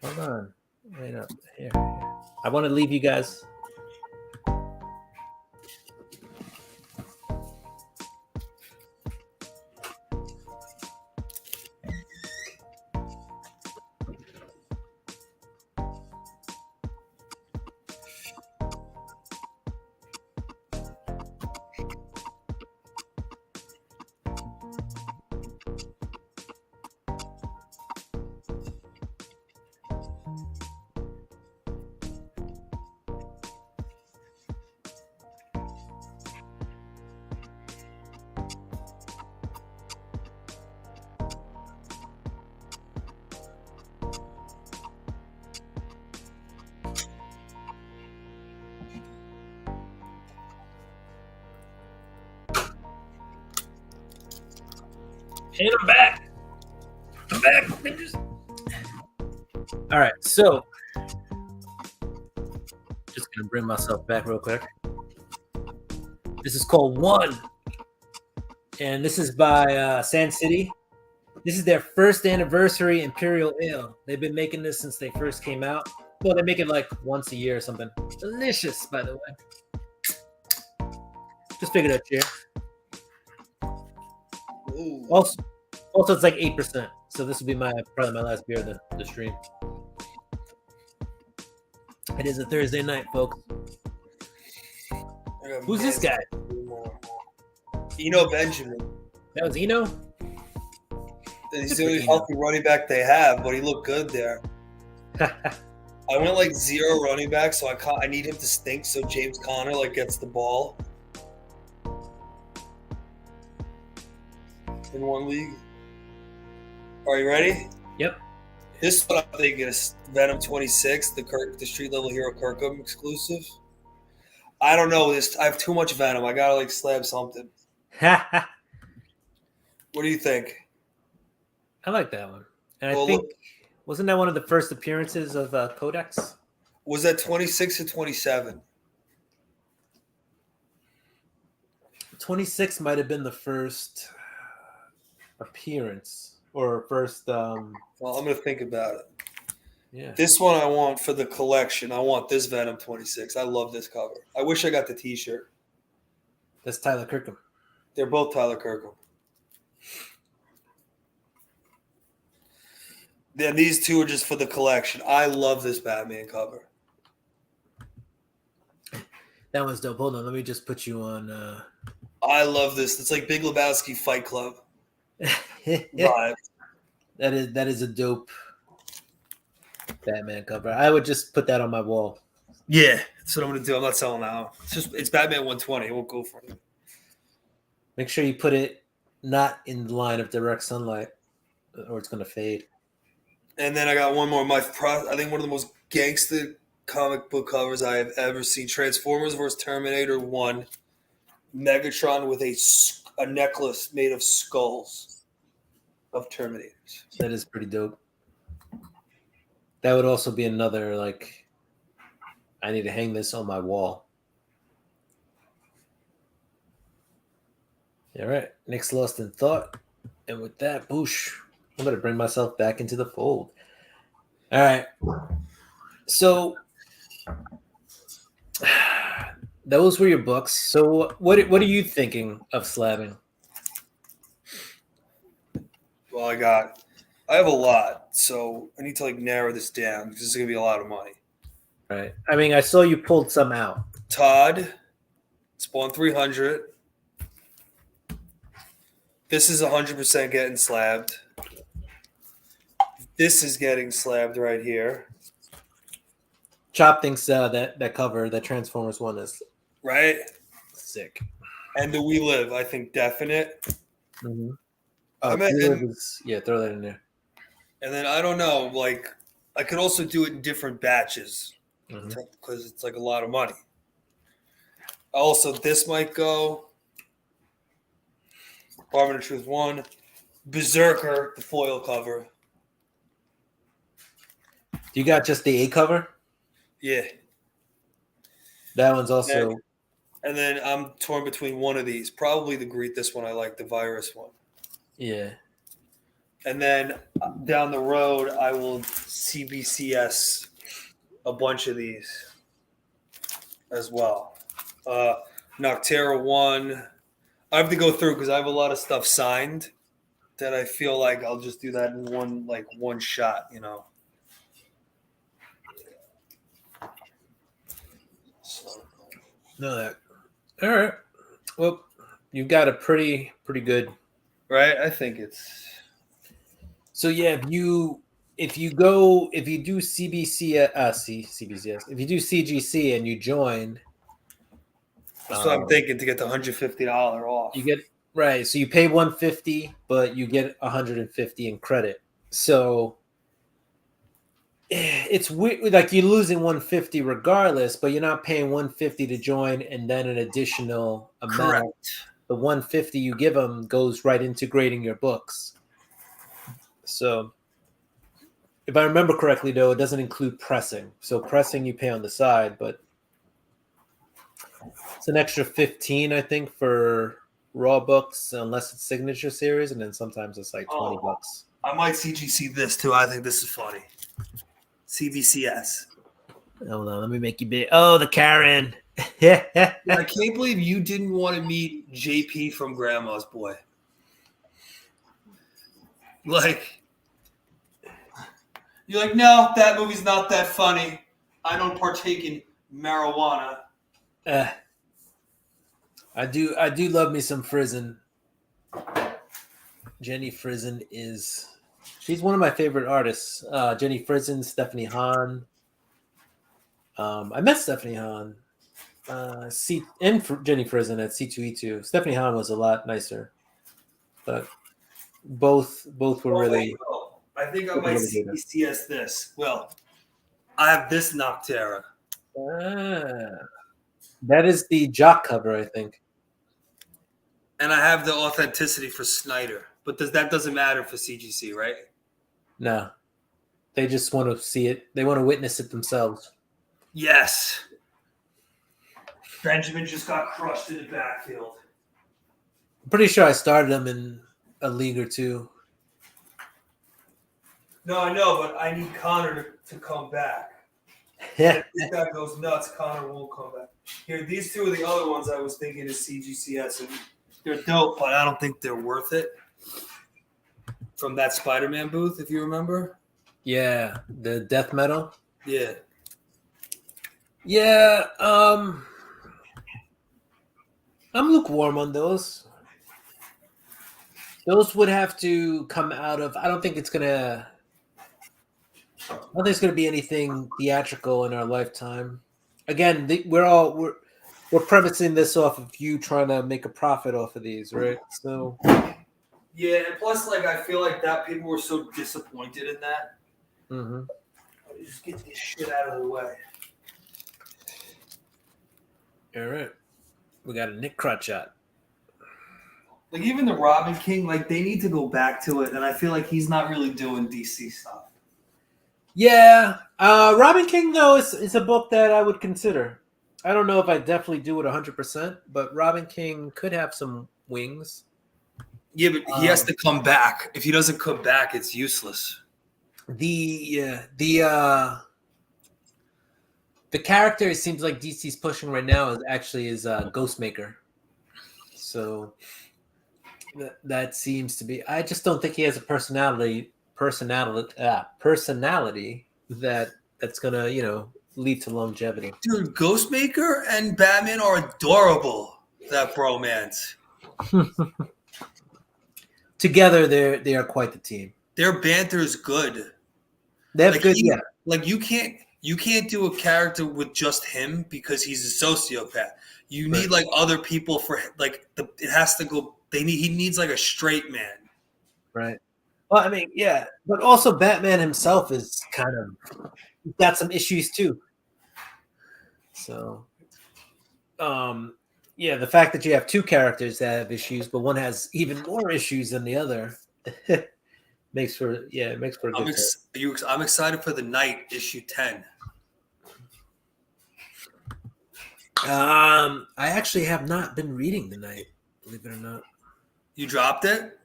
Hold on. Wait up. Here. I want to leave you guys. And I'm back. I'm back. All right, so just gonna bring myself back real quick. This is called One, and this is by Sand City. This is their first anniversary Imperial Ale. They've been making this since they first came out. Well, they make it like once a year or something. Delicious, by the way. Just figured out here. Also, it's like 8%. So this will be probably my last beer of the stream. It is a Thursday night, folks. Who's this guy? Eno Benjamin. That was Eno? He's the only healthy running back they have, but he looked good there. I went like 0 running back, so I need him to stink so James Conner like gets the ball in one league. Are you ready? Yep. This one I'm thinking is Venom 26, the street level hero Kirkham exclusive. I don't know this. I have too much Venom. I gotta like slab something. What do you think? I like that one. And I think, wasn't that one of the first appearances of Codex? Was that 26 or 27? 26 might have been the first appearance or first. Well, I'm going to think about it. Yeah. This one I want for the collection. I want this Venom 26. I love this cover. I wish I got the t-shirt. That's Tyler Kirkham. They're both Tyler Kirkham. Then these two are just for the collection. I love this Batman cover. That one's dope. Hold on, let me just put you on. I love this. It's like Big Lebowski Fight Club vibe. That is a dope Batman cover. I would just put that on my wall. Yeah, that's what I'm gonna do. I'm not selling that one. It's Batman 120. It won't go for it. Make sure you put it not in the line of direct sunlight, or it's gonna fade. And then I got one more. I think one of the most gangster comic book covers I have ever seen. Transformers vs. Terminator 1. Megatron with a necklace made of skulls of Terminators. That is pretty dope. That would also be another, like, I need to hang this on my wall. All right. Nick's lost in thought. And with that, boosh. I'm going to bring myself back into the fold. All right. So those were your books. So what are you thinking of slabbing? Well, I have a lot, so I need to like narrow this down because this is going to be a lot of money. Right. I mean, I saw you pulled some out. Todd, Spawn 300. This is 100% getting slabbed. This is getting slabbed right here. Chop thinks that cover, that Transformers one, is right. Sick. And Do We Live? I think definite. Mm-hmm. Throw that in there. And then I don't know, like I could also do it in different batches because it's like a lot of money. Also, this might go. Department of Truth 1, Berserker, the foil cover. You got just the A cover? Yeah. That one's also. And then I'm torn between one of these. Probably this one I like, the Virus one. Yeah. And then down the road, I will CBCS a bunch of these as well. Noctera 1. I have to go through because I have a lot of stuff signed that I feel like I'll just do that in one shot, you know. So. No, that. All right. Well, you've got a pretty good. Right, I think it's. So yeah, if you do CBCS, if you do CGC and you join, That's what I'm thinking, to get the $150 off. you get right. So you pay $150, but you get $150 in credit. So it's weird, like you're losing $150 regardless, but you're not paying $150 to join and then an additional amount. Correct. The $150 you give them goes right into grading your books. So if I remember correctly, though, it doesn't include pressing. So pressing you pay on the side, but it's an extra $15, I think, for raw books, unless it's signature series, and then sometimes it's like $20. I might CGC this too. I think this is funny. CBCS. Hold on, let me make you big. Oh, the Karen. I can't believe you didn't want to meet JP from Grandma's Boy. Like, you're like, no, that movie's not that funny. I don't partake in marijuana. I do love me some Frizen. Jenny Frizen she's one of my favorite artists. Jenny Frizen, Stephanie Hahn. I met Stephanie Hahn. And Jenny Frizen at C2E2. Stephanie Hahn was a lot nicer, but both were really. I think I might CBCS this. Well, I have this Noctera. That is the Jock cover, I think. And I have the Authenticity for Snyder. But that doesn't matter for CGC, right? No. They just want to see it. They want to witness it themselves. Yes. Benjamin just got crushed in the backfield. I'm pretty sure I started him in a league or two. No, I know, but I need Connor to come back. Yeah. If this guy goes nuts, Connor won't come back. Here, these two are the other ones I was thinking is CGCS, and they're dope, but I don't think they're worth it. From that Spider-Man booth, if you remember. Yeah, the death metal. Yeah. Yeah, I'm lukewarm on those. Those would have to come out of. I don't think it's gonna be anything theatrical in our lifetime. Again, we're premising this off of you trying to make a profit off of these, right? So. Yeah, and plus, like, I feel like that people were so disappointed in that. Mm-hmm. Just get this shit out of the way. All right, we got a Nick Crutchot. Like, even the Robin King, like, they need to go back to it, and I feel like he's not really doing DC stuff. Yeah, Robin King though is a book that I would consider. I don't know if I definitely do it 100%, but Robin King could have some wings. Yeah, but he has to come back. If he doesn't come back, it's useless. The character it seems like DC's pushing right now is Ghostmaker. So that seems to be. I just don't think he has a personality that's gonna lead to longevity. Dude, Ghostmaker and Batman are adorable. That bromance. Together, they are quite the team. Their banter is good. They have good. Yeah. Like you can't do a character with just him because he's a sociopath. You need like other people for like it has to go. He needs like a straight man. Right. Well, I mean, yeah, but also Batman himself is kind of got some issues too. So, yeah, the fact that you have two characters that have issues, but one has even more issues than the other, makes for a good. I'm excited for the Knight issue 10. I actually have not been reading the Knight, believe it or not. You dropped it?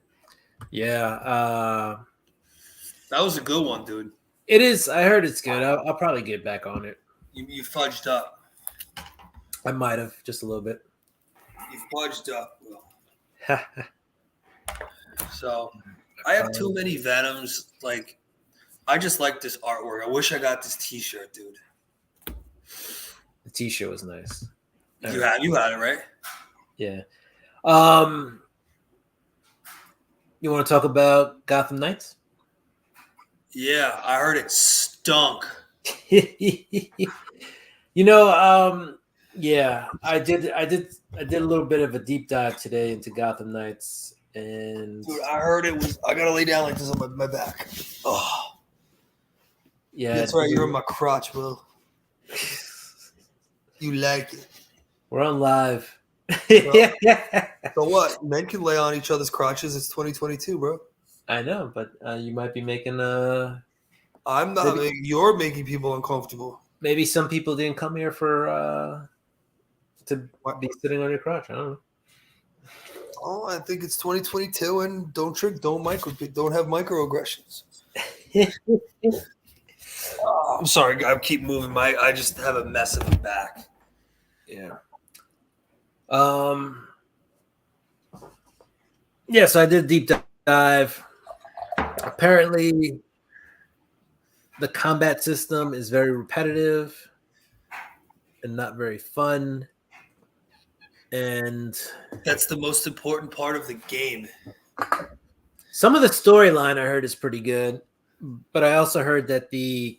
Yeah. That was a good one, dude. It is. I heard it's good. I'll probably get back on it. You fudged up. I might have just a little bit. You fudged up, Will. So I have too many Venoms. Like, I just like this artwork. I wish I got this T-shirt, dude. The T-shirt was nice. You had it, right? Yeah. You want to talk about Gotham Knights? Yeah, I heard it stunk. Yeah, I did a little bit of a deep dive today into Gotham Knights, and Dude, I heard it was. I gotta lay down like this on my back. Oh, yeah, that's right. You're in my crotch, Will. You like it. We're on live. So what? Men can lay on each other's crotches. It's 2022, bro. I know, but you might be making I'm not. You're making people uncomfortable. maybe some people didn't come here for to be sitting on your crotch. I don't know. Oh, I think it's 2022, and don't have microaggressions. I'm sorry, I keep moving. I just have a mess in the back. Yeah. Yeah, so I did a deep dive. Apparently, the combat system is very repetitive and not very fun. And That's the most important part of the game. some of the storyline I heard is pretty good, but I also heard that the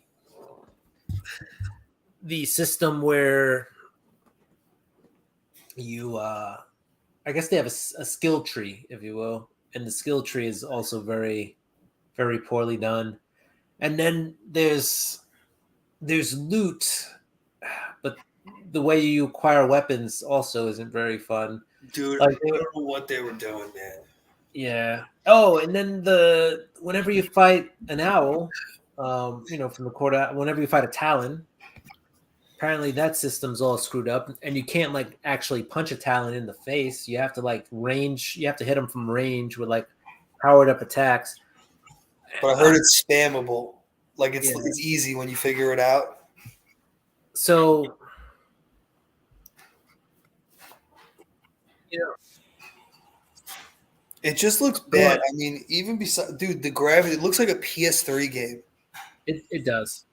system where you I guess they have a skill tree, if you will, and the skill tree is also very, very poorly done. And then there's loot, but the way you acquire weapons also isn't very fun. Dude, Like, I don't know what they were doing, man. Yeah. Oh, and then whenever you fight an owl, from the court, whenever you fight a Talon, apparently that system's all screwed up, and you can't like actually punch a Talon in the face. You have to like range. You have to hit them from range with like powered up attacks. But I heard it's spammable. Like it's easy when you figure it out. So, it just looks bad. I mean, even besides, dude, the gravity. It looks like a PS3 game. it does.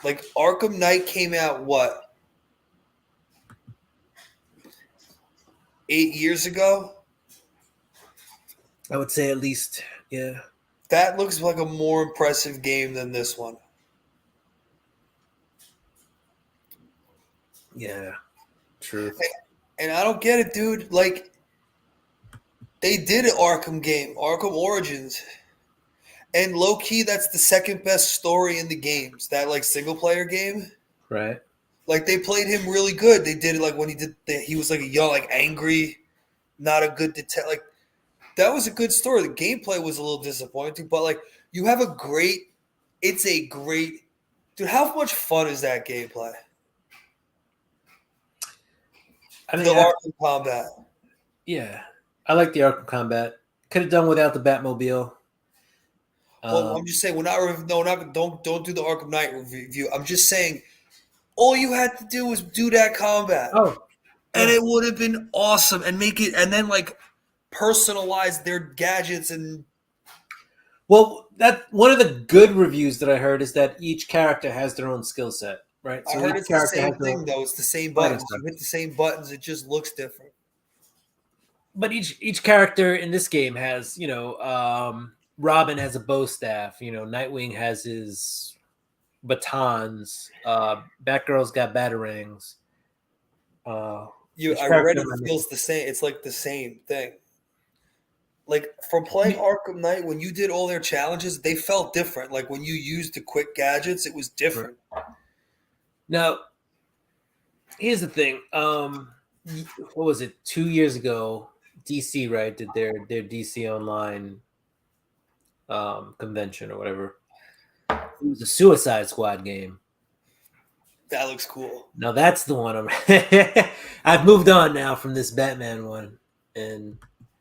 Like Arkham Knight came out what? 8 years ago? I would say at least, yeah. That looks like a more impressive game than this one. Yeah. True. And I don't get it, dude. Like, they did an Arkham game, Arkham Origins. And low-key, that's the second best story in the games. That, like, single-player game. Right. Like, they played him really good. They did it, like, when he was, like, a young, like, angry, not a good detective. Like, that was a good story. The gameplay was a little disappointing. But, like, you have it's a great – dude, how much fun is that gameplay? I mean, the Arkham combat. Yeah. I like the Arkham combat. Could have done without the Batmobile. Well, I'm just saying don't do the Arkham Knight review. I'm just saying all you had to do was do that combat. Oh. And it would have been awesome and make it and then like personalize their gadgets and well, that one of the good reviews that I heard is that each character has their own skill set, right? So I heard it's the same thing though. It's the same buttons. You hit the same buttons, it just looks different. But each character in this game has, Robin has a bow staff. Nightwing has his batons. Batgirl's got batarangs. I read it feels the same. It's like the same thing. Like from playing Arkham Knight, when you did all their challenges, they felt different. Like when you used the quick gadgets, it was different. Now, here's the thing. What was it? 2 years ago, DC, right, did their DC Online convention or whatever. It was a Suicide Squad game. That looks cool. Now that's the one I've moved on now from this Batman one, and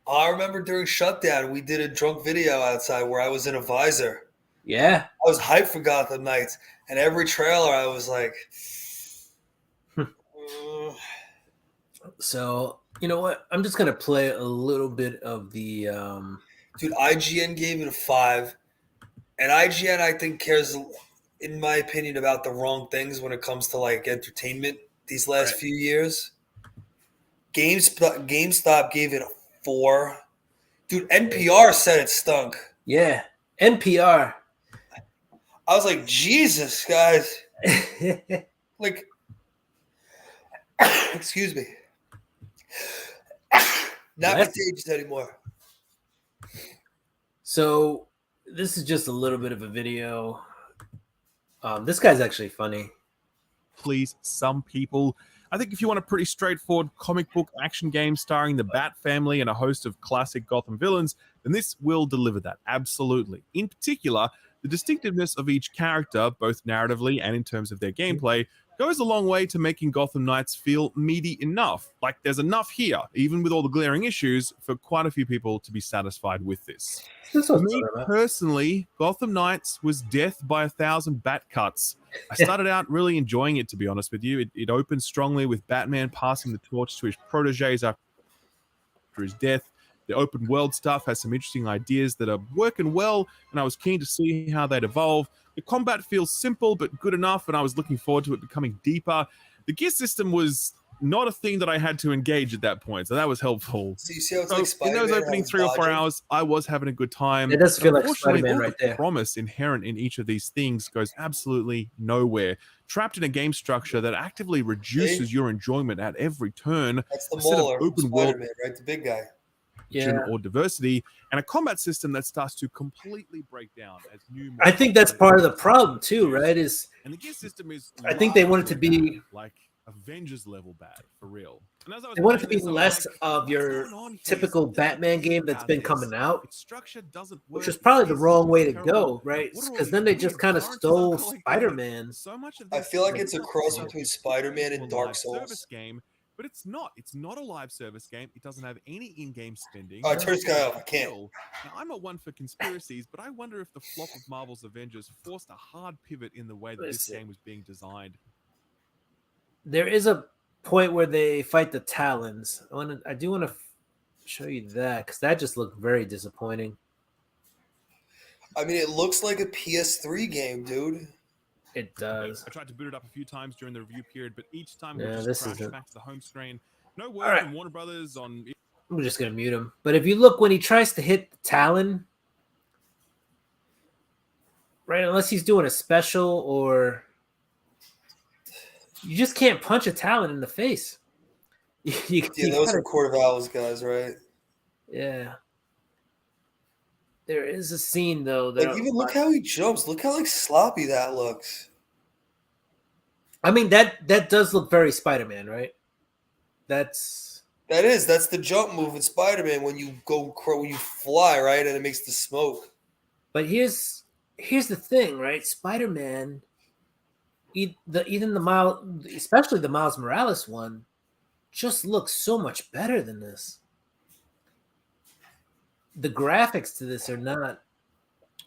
I remember during shutdown, we did a drunk video outside where I was in a visor. Yeah. I was hyped for Gotham Knights, and every trailer I was like, So, you know what? I'm just going to play a little bit of the dude, IGN gave it a 5, and IGN I think cares, in my opinion, about the wrong things when it comes to like entertainment these last few years. GameStop gave it a 4. Dude, NPR said it stunk. Yeah, NPR. I was like, Jesus, guys. Like, excuse me. Not contagious anymore. So this is just a little bit of a video. This guy's actually funny. Please, some people. I think if you want a pretty straightforward comic book action game starring the Bat family and a host of classic Gotham villains, then this will deliver that, absolutely. In particular, the distinctiveness of each character, both narratively and in terms of their gameplay, goes a long way to making Gotham Knights feel meaty enough. Like there's enough here, even with all the glaring issues, for quite a few people to be satisfied with this. For me personally, Gotham Knights was death by 1,000 bat cuts. I started out really enjoying it, to be honest with you. It opened strongly with Batman passing the torch to his proteges after his death. The open world stuff has some interesting ideas that are working well, and I was keen to see how they'd evolve. The combat feels simple but good enough, and I was looking forward to it becoming deeper. The gear system was not a thing that I had to engage at that point, so that was helpful. So you see how it's So like Spider-Man, in those opening 3 or 4 hours, I was having a good time. It does feel like Unfortunately, Spider-Man all right the there. promise inherent in each of these things goes absolutely nowhere. Trapped in a game structure that actively reduces your enjoyment at every turn. That's the Instead of Mauler from open world Spider-Man, right? The big guy. or diversity, and a combat system that starts to completely break down as new. I think that's part of the problem too, right? Is and the gear system is. I think they want it to be like Avengers level bad for real. And as I was they want it to playing be this, I was less like, of what's your going on here? typical Something Batman game about that's been this. coming out, Its structure doesn't which work. is probably the It's wrong way to terrible. go, right? What are all Because these then they weird just kind of characters stole I've got, like, Spider-Man. So much of I this feel like is it's a just cross a between Spider-Man and live Dark Souls. service game, but it's not. It's not a live service game. It doesn't have any in-game spending. Oh, turn this guy off. I can't. Now, I'm not one for conspiracies, but I wonder if the flop of Marvel's Avengers forced a hard pivot in the way that this game was being designed. There is a point where they fight the Talons. I do want to show you that because that just looked very disappointing. I mean, it looks like a PS3 game, dude. It does. I tried to boot it up a few times during the review period, but each time Yeah, we this just crashed isn't- back to the home screen. No word from Warner Brothers on. I'm just gonna mute him. But if you look when he tries to hit the Talon, right? Unless he's doing a special or you just can't punch a Talon in the face. Yeah, those are Court of Owls guys, right? Yeah. There is a scene though that Like, even look how he jumps. Look how like sloppy that looks. I mean that does look very Spider-Man, right? That's the jump move in Spider-Man when you fly, right, and it makes the smoke. But here's the thing, right? Spider-Man, especially the Miles Morales one, just looks so much better than this. The graphics to this are not.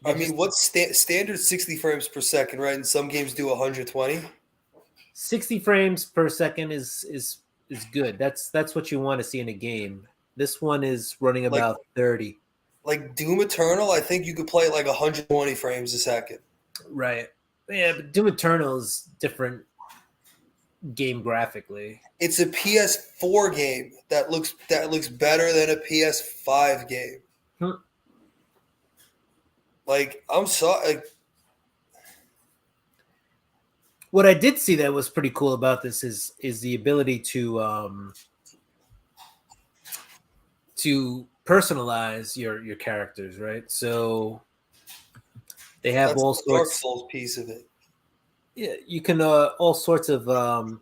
I mean, what's standard 60 frames per second, right? And some games do 120. 60 frames per second is good. That's what you want to see in a game. This one is running about 30. Like Doom Eternal, I think you could play like 120 frames a second. Right. Yeah, but Doom Eternal is different game graphically. It's a PS4 game that looks better than a PS5 game. Like, I'm sorry. Like, what I did see that was pretty cool about this is the ability to personalize your characters, right? So they have that's all the Dark sorts. Souls piece of it. Yeah, you can all sorts of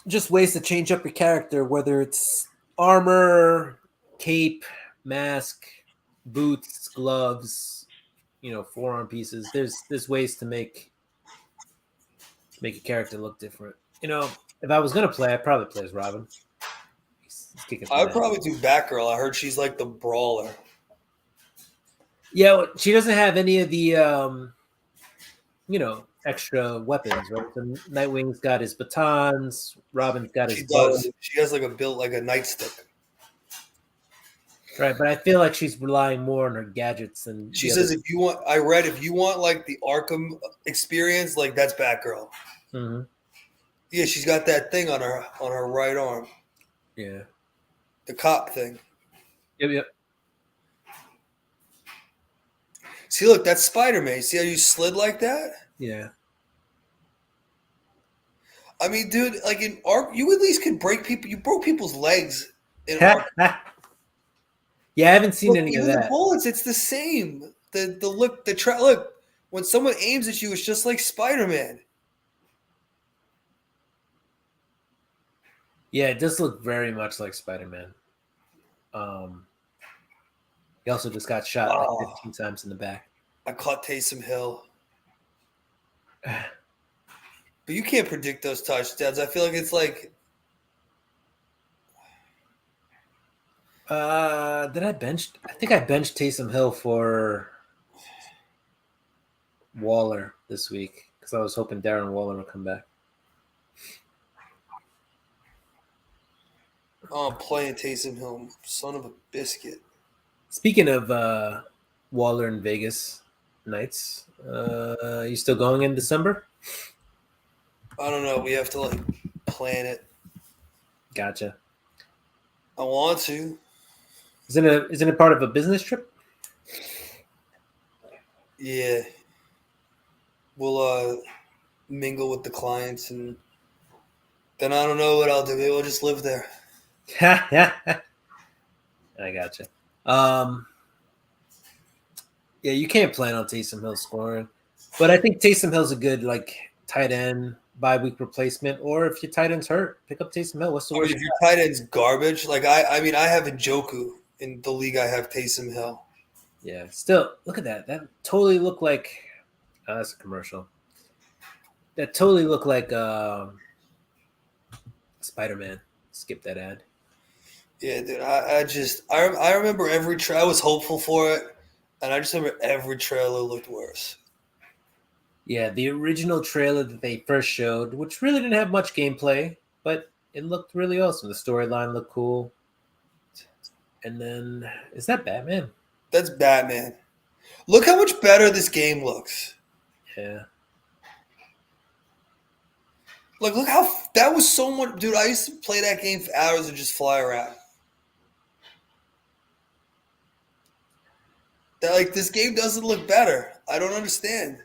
just ways to change up your character, whether it's armor, cape, mask, boots, gloves, forearm pieces. There's ways to make a character look different. If I was gonna play, I'd probably play as Robin. He's kicking I some would ass. probably do Batgirl. I heard she's like the brawler. Yeah, well, she doesn't have any of the extra weapons, right? So Nightwing's got his batons, Robin's got his She bow, does. She has like a built like a nightstick. right? But I feel like she's relying more on her gadgets than She the says other. if you want like the Arkham experience, like that's Batgirl. Mm-hmm. Yeah, she's got that thing on her right arm, Yeah. the cop thing. Yep. See, look, that's Spider-Man. See how you slid like that? Yeah. I mean, dude, like in Ark, you at least could break people. You broke people's legs in Yeah, Ark. I haven't seen Look, any of even the that. bullets, it's the same. Look. When someone aims at you, it's just like Spider-Man. Yeah, it does look very much like Spider-Man. He also just got shot like 15 times in the back. I caught Taysom Hill. But you can't predict those touchdowns. I feel like it's like Did I bench? I think I benched Taysom Hill for Waller this week because I was hoping Darren Waller would come back. I'm playing Taysom Hill, son of a biscuit. Speaking of Waller and Vegas Knights, you still going in December? I don't know. We have to like plan it. Gotcha. I want to. Isn't it part of a business trip? Yeah. We'll mingle with the clients and then I don't know what I'll do. Maybe we'll just live there. I gotcha. Yeah, you can't plan on Taysom Hill scoring, but I think Taysom Hill's a good like tight end bye-week replacement. Or if your tight end's hurt, pick up Taysom Hill. What's the I worst? mean, if your tight end's garbage, like I mean, I have Njoku in the league. I have Taysom Hill. Yeah, still look at that. That totally looked like that's a commercial. That totally looked like Spider-Man. Skip that ad. Yeah, dude. I remember every I was hopeful for it, and I just remember every trailer looked worse. Yeah, the original trailer that they first showed, which really didn't have much gameplay, but it looked really awesome. The storyline looked cool. And then, is that Batman? That's Batman. Look how much better this game looks. Yeah. Like, look how that was so much, dude. I used to play that game for hours and just fly around. That, like, this game doesn't look better. I don't understand.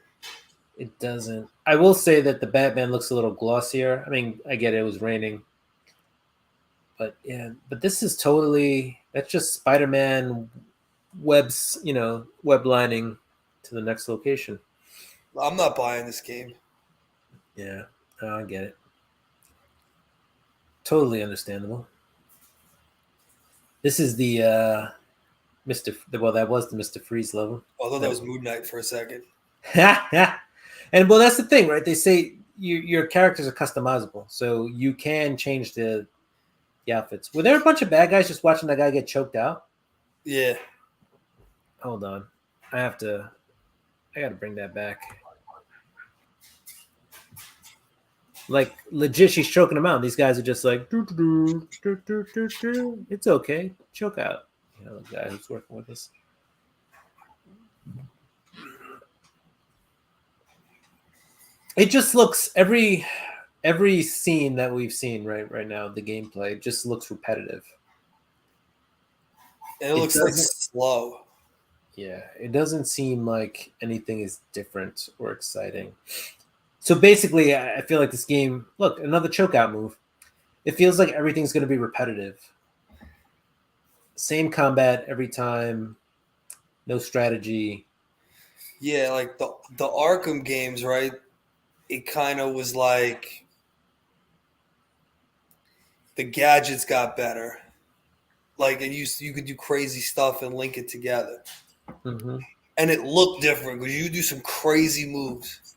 It doesn't. I will say that the Batman looks a little glossier. I mean, I get it was raining. But yeah, but this is totally, that's just Spider-Man web lining to the next location. I'm not buying this game. Yeah, I get it. Totally understandable. This is the that was the Mr. Freeze level. Although that was Moon Knight for a second. And well, that's the thing, right? They say your characters are customizable, so you can change the outfits. Were there a bunch of bad guys just watching that guy get choked out? Yeah. Hold on, I got to bring that back. Like legit, she's choking him out. These guys are just like, it's okay, choke out. You know, the guy who's working with us. It just looks every scene that we've seen right now, the gameplay just looks repetitive. And it looks like slow. Yeah, it doesn't seem like anything is different or exciting. So basically, I feel like this game, look, another chokeout move. It feels like everything's going to be repetitive. Same combat every time, no strategy. Yeah, like the Arkham games, right? It kind of was like the gadgets got better. Like you could do crazy stuff and link it together. Mm-hmm. And it looked different because you do some crazy moves.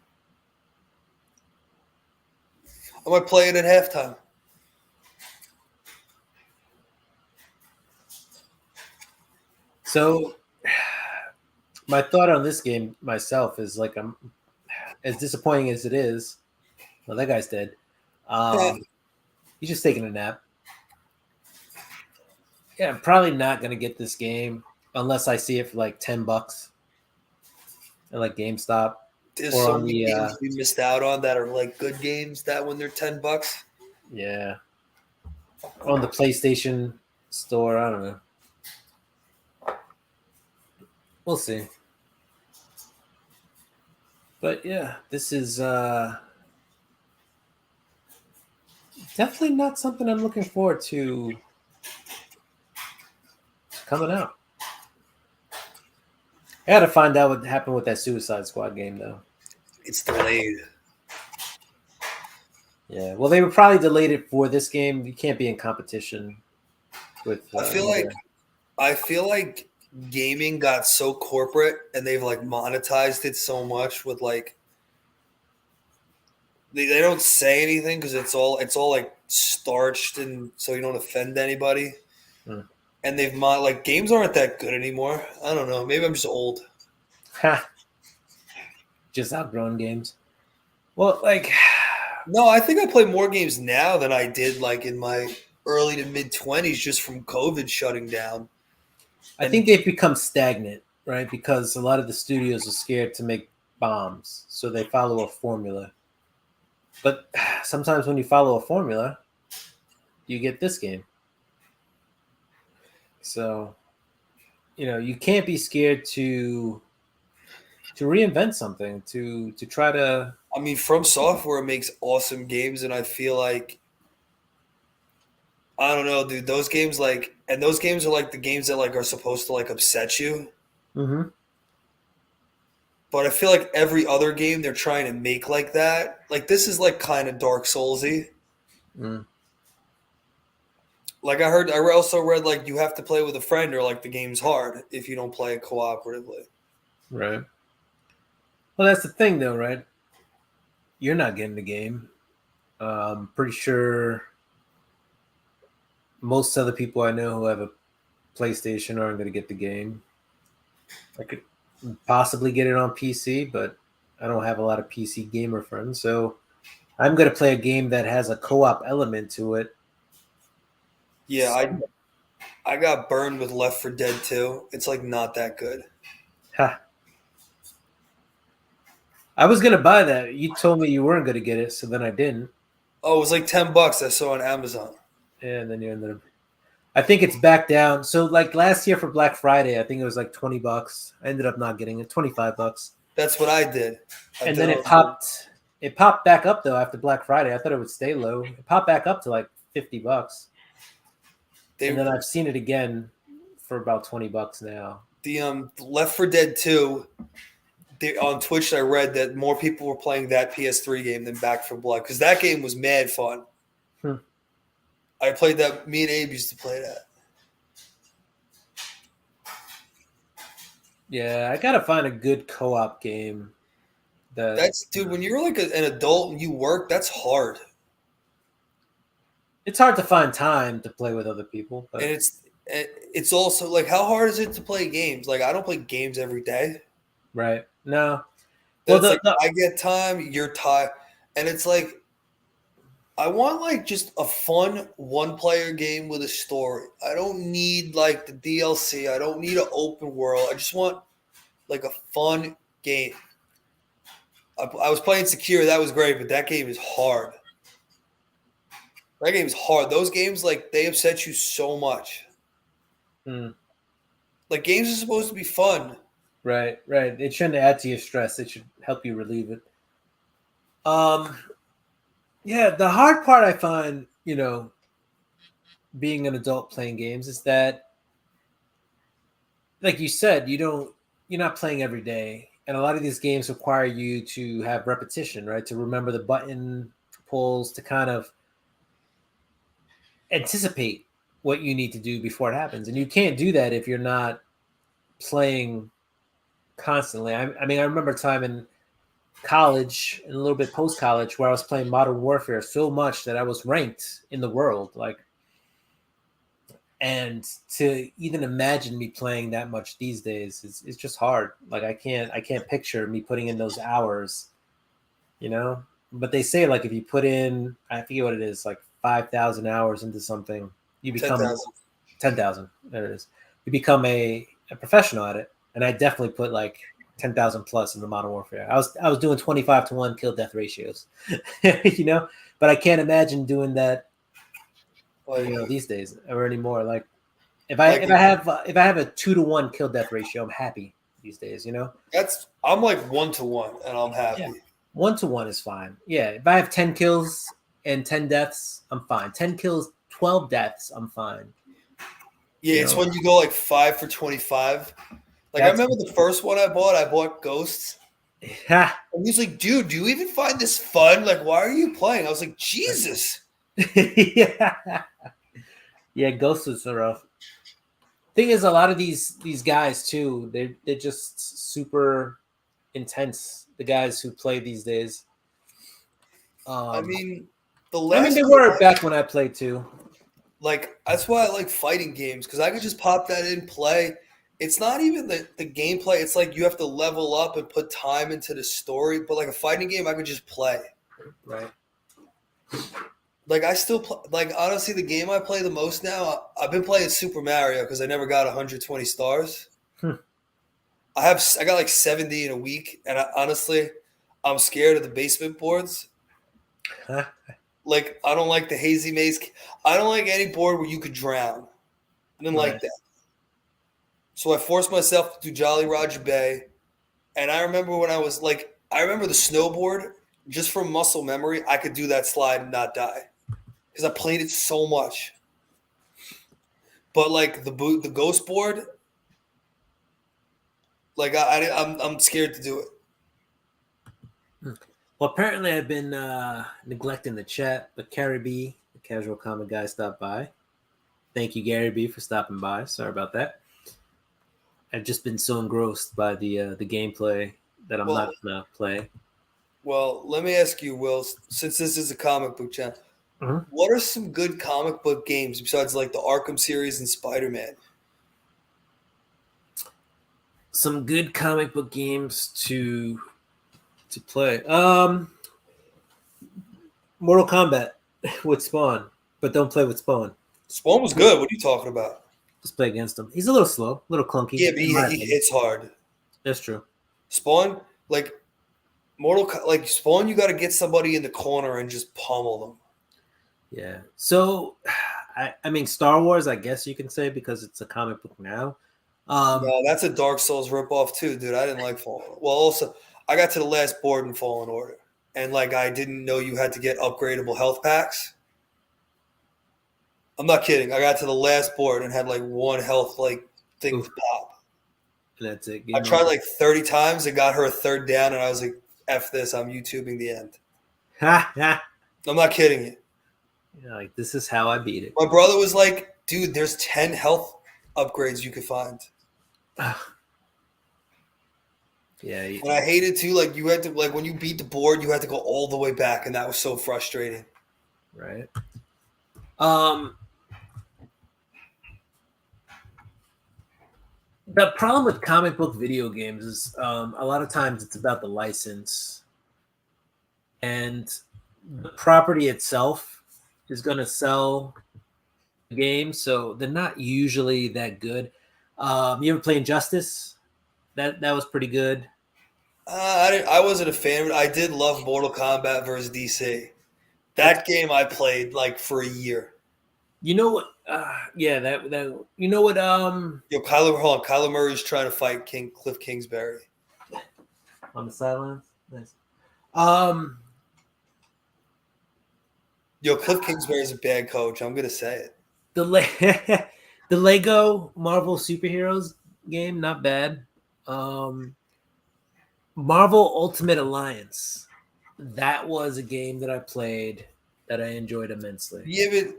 I might play it at halftime. So my thought on this game myself is like I'm as disappointing as it is. Well, that guy's dead. He's just taking a nap. Yeah, I'm probably not gonna get this game unless I see it for like $10 at like GameStop There's or so on many the games we missed out on that are like good games that when they're $10. yeah on the PlayStation store. I don't know. We'll see. But yeah, this is definitely not something I'm looking forward to coming out. I gotta find out what happened with that Suicide Squad game though. It's delayed. Yeah, well, they were probably delayed it for this game. You can't be in competition with. I feel like gaming got so corporate and they've like monetized it so much with like they don't say anything because it's all like starched and so you don't offend anybody. And they've like games aren't that good anymore. I don't know. Maybe I'm just old. Just outgrown games. Well, like no, I think I play more games now than I did like in my early to mid 20s just from COVID shutting down. I think they've become stagnant, right? Because a lot of the studios are scared to make bombs, so they follow a formula. But sometimes when you follow a formula, you get this game. So, you can't be scared to reinvent something, to try to. I mean, From Software makes awesome games, and I feel like I don't know, dude. Those games are like the games that like are supposed to like upset you. Mm-hmm. But I feel like every other game they're trying to make like that. Like this is like kind of Dark Soulsy. Like I also read like you have to play with a friend or like the game's hard if you don't play it cooperatively. Right. Well, that's the thing, though, right? You're not getting the game. Pretty sure most other people I know who have a PlayStation aren't going to get the game. I could possibly get it on PC, but I don't have a lot of PC gamer friends, so I'm going to play a game that has a co-op element to it. Yeah, I got burned with Left 4 Dead 2. It's like not that good. Ha. I was going to buy that. You told me you weren't going to get it, so then I didn't. Oh, it was like $10 I saw on Amazon. Yeah, and then you ended up. I think it's back down. So like last year for Black Friday, I think it was like $20. I ended up not getting it, $25. That's what I did. And then it popped. It popped back up though after Black Friday. I thought it would stay low. It popped back up to like $50. And then I've seen it again for about $20 now. The Left 4 Dead 2. On Twitch, I read that more people were playing that PS3 game than Back 4 Blood because that game was mad fun. I played that. Me and Abe used to play that. Yeah, I gotta find a good co-op game. That's dude. When you're like an adult and you work, that's hard. It's hard to find time to play with other people, but... and it's also like how hard is it to play games? Like I don't play games every day. Right. No. Well, I get time, you're tired, and it's like I want like just a fun one-player game with a story. I don't need like the DLC. I don't need an open world. I just want like a fun game. I was playing Secure. That was great, but that game is hard. That game is hard. Those games, like, they upset you so much. Like, games are supposed to be fun. Right. It shouldn't add to your stress. It should help you relieve it. Yeah, the hard part I find, being an adult playing games is that, like you said, you're not playing every day. And a lot of these games require you to have repetition, right? To remember the button pulls, to kind of anticipate what you need to do before it happens. And you can't do that if you're not playing constantly. I remember a time in college and a little bit post-college where I was playing Modern Warfare so much that I was ranked in the world. Like, And to even imagine me playing that much these days is just hard. Like I can't picture me putting in those hours, you know. But they say like if you put in, I forget what it is, like 5,000 hours into something, you become 10,000. 10,000. There it is. You become a professional at it. And I definitely put like 10,000 plus in the Modern Warfare. I was doing 25-1 kill death ratios, you know. But I can't imagine doing that, Like, you know, these days or anymore. Like if I have a 2-1 kill death ratio, I'm happy these days, you know. I'm like 1-1 and I'm happy. Yeah. 1-1 is fine. Yeah, if I have 10 kills and 10 deaths, I'm fine. 10 kills, 12 deaths, I'm fine. Yeah, it's when you go like 5 for 25. Like I remember the first one I bought Ghosts. Yeah. And he's like, dude, do you even find this fun? Like, why are you playing? I was like, Jesus. Yeah. Yeah, Ghosts is rough. Thing is, a lot of these guys too, they're just super intense. The guys who play these days. I mean, they were back when I played too. Like that's why I like fighting games because I could just pop that in, play. It's not even the gameplay. It's like you have to level up and put time into the story. But like a fighting game, I could just play. Right. Like I still like honestly, the game I play the most now. I've been playing Super Mario because I never got 120 stars. I got like 70 in a week, and honestly, I'm scared of the basement boards. Like I don't like the hazy maze. I don't like any board where you could drown. I didn't like that. So I forced myself to do Jolly Roger Bay, and I remember when I remember the snowboard. Just from muscle memory, I could do that slide and not die because I played it so much. But like the ghost board, like I'm scared to do it. Well, apparently I've been neglecting the chat, but Gary B, the casual comic guy, stopped by. Thank you, Gary B, for stopping by. Sorry about that. I've just been so engrossed by the gameplay that I'm not gonna play. Well, let me ask you, Will, since this is a comic book channel, what are some good comic book games besides like the Arkham series and Spider-Man? Some good comic book games to play. Mortal Kombat with Spawn, but don't play with Spawn. Spawn was good. What are you talking about? Just play against him. He's a little slow, a little clunky. Yeah, but he hits hard. That's true. Spawn, like Spawn, you got to get somebody in the corner and just pummel them. Yeah. So, I mean, Star Wars, I guess you can say because it's a comic book now. No, that's a Dark Souls ripoff too, dude. I didn't like Fallen. Well, also, I got to the last board in Fallen Order, and like I didn't know you had to get upgradable health packs. I'm not kidding. I got to the last board and had like one health like thing to pop. That's it. I tried like 30 times and got her a third down, and I was like, F this, I'm YouTubing the end. I'm not kidding you. Yeah, like this is how I beat it. My brother was like, dude, there's 10 health upgrades you could find. Yeah. And I hated too, like you had to like when you beat the board, you had to go all the way back, and that was so frustrating. Right. The problem with comic book video games is a lot of times it's about the license, and the property itself is going to sell the game, so they're not usually that good. You ever play Injustice? That was pretty good. I wasn't a fan of it. I did love Mortal Kombat versus DC. That game I played like for a year. You know what? Yeah, that you know what? Yo, Kyler Murray's trying to fight Cliff Kingsbury on the sidelines. Nice. Yo, Cliff Kingsbury's a bad coach. I'm gonna say it. The Lego Marvel superheroes game, not bad. Marvel Ultimate Alliance. That was a game that I played that I enjoyed immensely. Yeah, but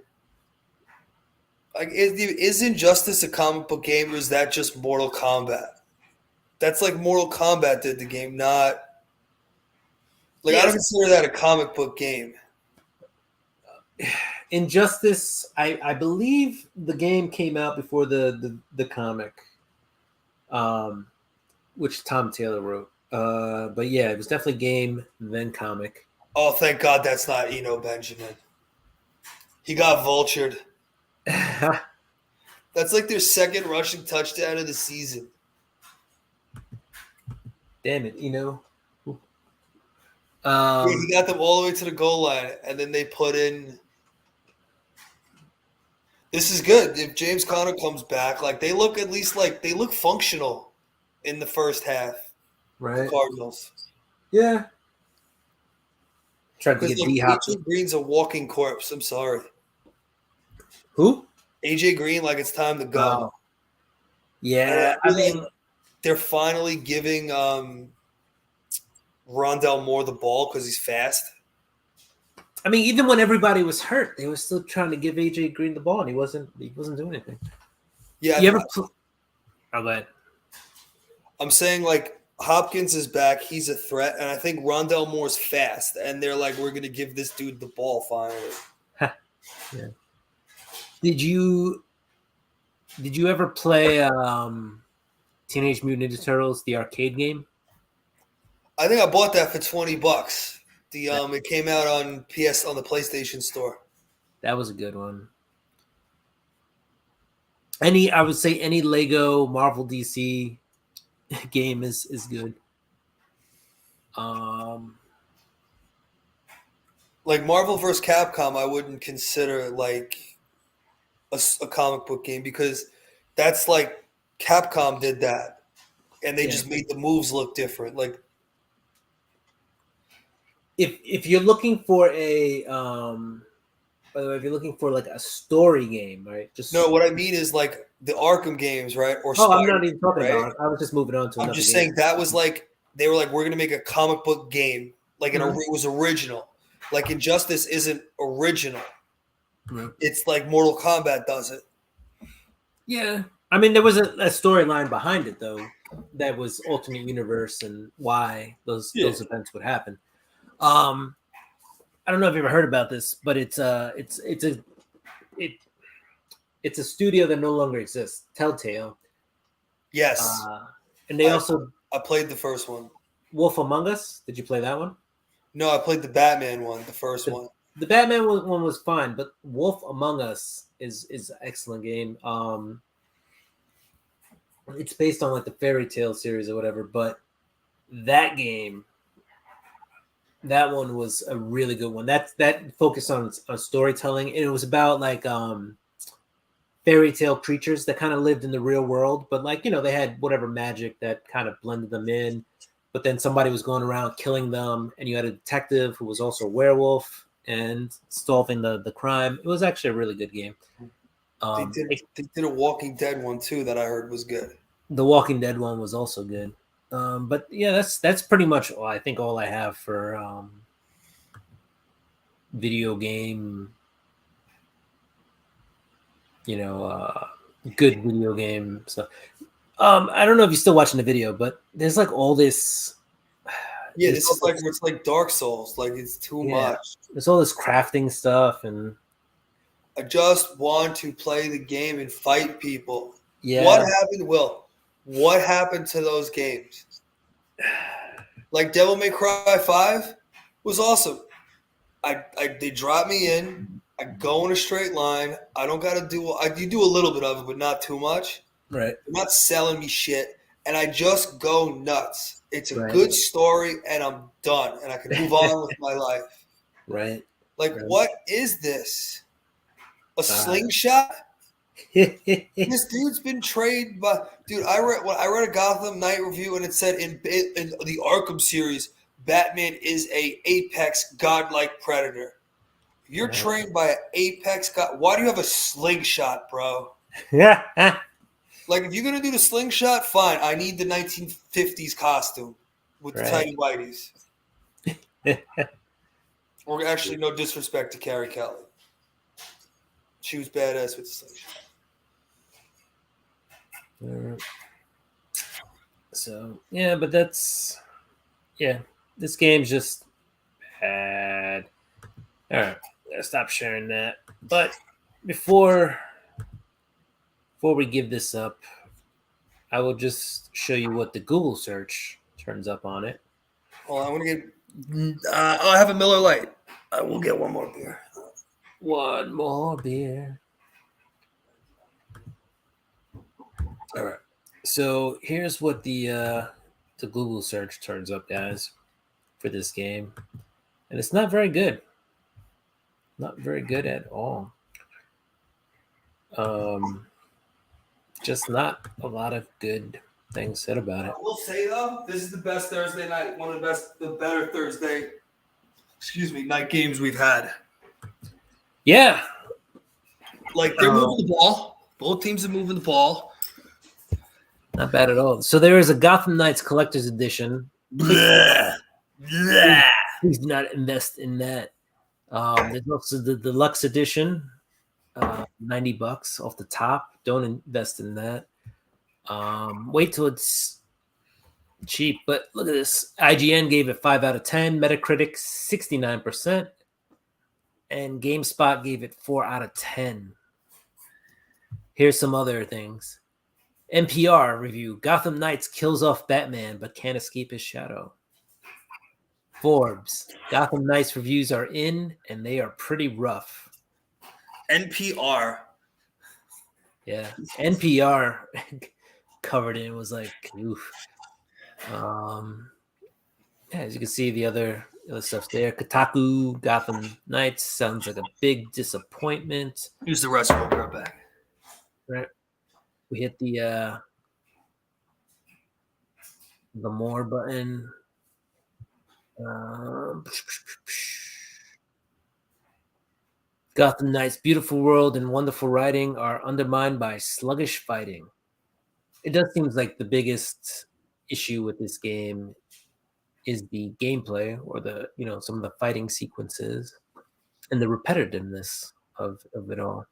like, is Injustice a comic book game, or is that just Mortal Kombat? That's like Mortal Kombat did the game, not like I don't consider that a comic book game. Injustice, I believe the game came out before the comic, which Tom Taylor wrote. But yeah, it was definitely game then comic. Oh, thank God that's not Eno Benjamin. He got vultured. That's like their second rushing touchdown of the season. Damn it, Yeah, he got them all the way to the goal line, and then they put in. This is good. If James Conner comes back, like they look at least like they look functional in the first half. right? The Cardinals. Yeah. Tried to Because get like, D-Hop. AJ Green's a walking corpse. I'm sorry. Who? AJ Green, like it's time to go. Yeah, I mean, they're finally giving Rondell Moore the ball because he's fast. I mean, even when everybody was hurt, they were still trying to give AJ Green the ball, and he wasn't doing anything. Yeah, you ever? Oh, go ahead. I'm saying like Hopkins is back; he's a threat, and I think Rondell Moore's fast, and they're like, we're gonna give this dude the ball finally. Yeah. Did you ever play Teenage Mutant Ninja Turtles, the arcade game? I think I bought that for $20. It came out on the PlayStation Store. That was a good one. I would say any Lego Marvel DC game is good. Like Marvel vs. Capcom, I wouldn't consider like a comic book game because that's like Capcom did that, and they just made the moves look different. Like if you're looking for a by the way, if you're looking for like a story game, right? No, what I mean is like the Arkham games, right? Or I'm not even talking right? about it. I was just moving on to. I'm just saying that was like they were like, we're gonna make a comic book game, like it was original. Like Injustice isn't original. Mm-hmm. It's like Mortal Kombat does it. Yeah, I mean there was a storyline behind it though, that was alternate universe and why those events would happen. I don't know if you ever heard about this, but it's a studio that no longer exists, Telltale. Yes, and they also. I played the first one. Wolf Among Us. Did you play that one? No, I played the Batman one, the first one. The Batman one was fine, but Wolf Among Us is an excellent game. It's based on like the fairy tale series or whatever, but that game. That one was a really good one. That focused on storytelling, and it was about like fairy tale creatures that kind of lived in the real world, but like they had whatever magic that kind of blended them in. But then somebody was going around killing them, and you had a detective who was also a and solving the crime. It was actually a really good game. They did a Walking Dead one too that I heard was good. The Walking Dead one was also good. But yeah, that's pretty much I think all I have for video game. Good video game stuff. I don't know if you're still watching the video, but there's like all this. Yeah, this is like it's like Dark Souls. Like it's too much. There's all this crafting stuff, and I just want to play the game and fight people. Yeah. What happened, Will? What happened to those games? Like Devil May Cry 5 was awesome. They drop me in. I go in a straight line. I don't got to do. You do a little bit of it, but not too much. Right. They're not selling me shit, and I just go nuts. It's a good story, and I'm done, and I can move on with my life. Right. Like, what is this? A slingshot? This dude's been trained by dude. I read a Gotham Knight review, and it said in the Arkham series, Batman is a apex godlike predator. You're trained by an apex god. Why do you have a slingshot, bro? Yeah. Like, if you're gonna do the slingshot, fine. I need the 1950s costume with the tiny whiteys. Or actually, no disrespect to Carrie Kelly. She was badass with the slingshot. So yeah, but this game's just bad. All right. gonna stop sharing that. But before we give this up, I will just show you what the Google search turns up on it. Hold on, I want to get. I have a Miller Lite. I will get one more beer. One more beer. All right. So here's what the Google search turns up, guys, for this game, and it's not very good. Not very good at all. Just not a lot of good things said about it. I will say though, this is the best Thursday night. One of the better Thursday, night games we've had. Yeah. Like they're moving the ball. Both teams are moving the ball. Not bad at all. So there is a Gotham Knights Collector's Edition. Bleh. Bleh. Please do not invest in that. There's also the Deluxe Edition, $90 off the top. Don't invest in that. Wait till it's cheap. But look at this. IGN gave it 5 out of 10. Metacritic 69%, and GameSpot gave it 4 out of 10. Here's some other things. NPR review: Gotham Knights kills off Batman but can't escape his shadow. Forbes: Gotham Knights reviews are in, and they are pretty rough. NPR. Yeah, NPR covered it and was like, oof. Yeah, as you can see, the other stuff's there. Kotaku: Gotham Knights sounds like a big disappointment. Use the rest. We'll be right back. Right. We hit the more button. Gotham Knights' beautiful world and wonderful writing are undermined by sluggish fighting. It does seem like the biggest issue with this game is the gameplay, or some of the fighting sequences and the repetitiveness of it all.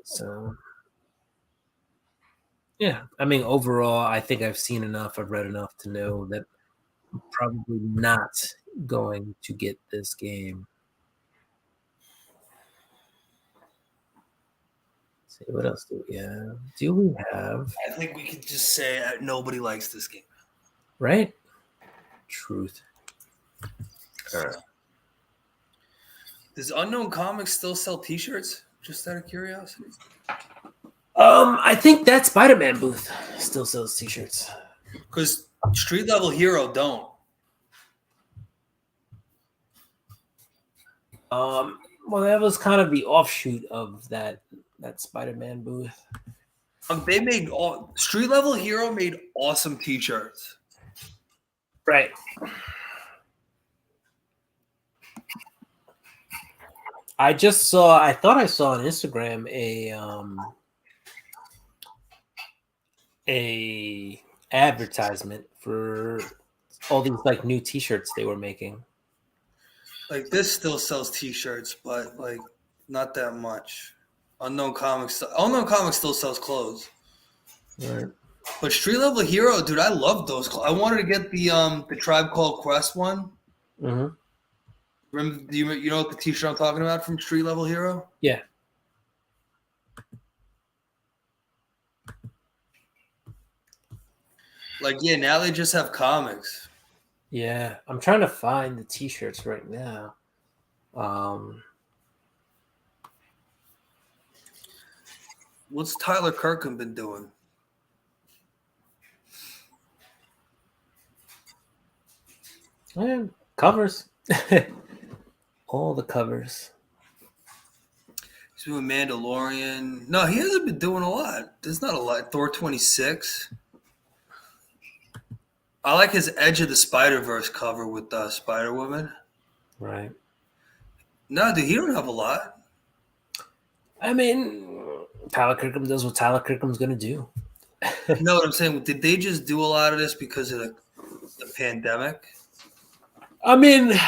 So yeah, I mean, overall, I think I've seen enough. I've read enough to know that I'm probably not going to get this game. Let's see, what else do we have? Do we have? I think we could just say nobody likes this game. Right? Truth. Does Unknown Comics still sell T-shirts? Just out of curiosity. I think that Spider-Man booth still sells T-shirts. Because Street Level Hero don't. Well, that was kind of the offshoot of that Spider-Man booth. They made Street Level Hero made awesome T-shirts. Right. I thought I saw on Instagram a advertisement for all these like new T-shirts they were making. Like this still sells T-shirts, but like not that much. Unknown Comics still sells clothes. Right. But Street Level Hero, dude, I love those. I wanted to get the Tribe Called Quest one. Mm-hmm. Remember, you know what the T-shirt I'm talking about from Street Level Hero? Yeah. Like, yeah, now they just have comics. Yeah, I'm trying to find the T-shirts right now. What's Tyler Kirkham been doing? Covers. All the covers. He's doing Mandalorian. No, he hasn't been doing a lot. There's not a lot. Thor 26. I like his Edge of the Spider-Verse cover with Spider-Woman. Right. No, dude, he don't have a lot. I mean, Tyler Kirkham does what Tyler Kirkham's going to do. No, what I'm saying, did they just do a lot of this because of the pandemic? I mean,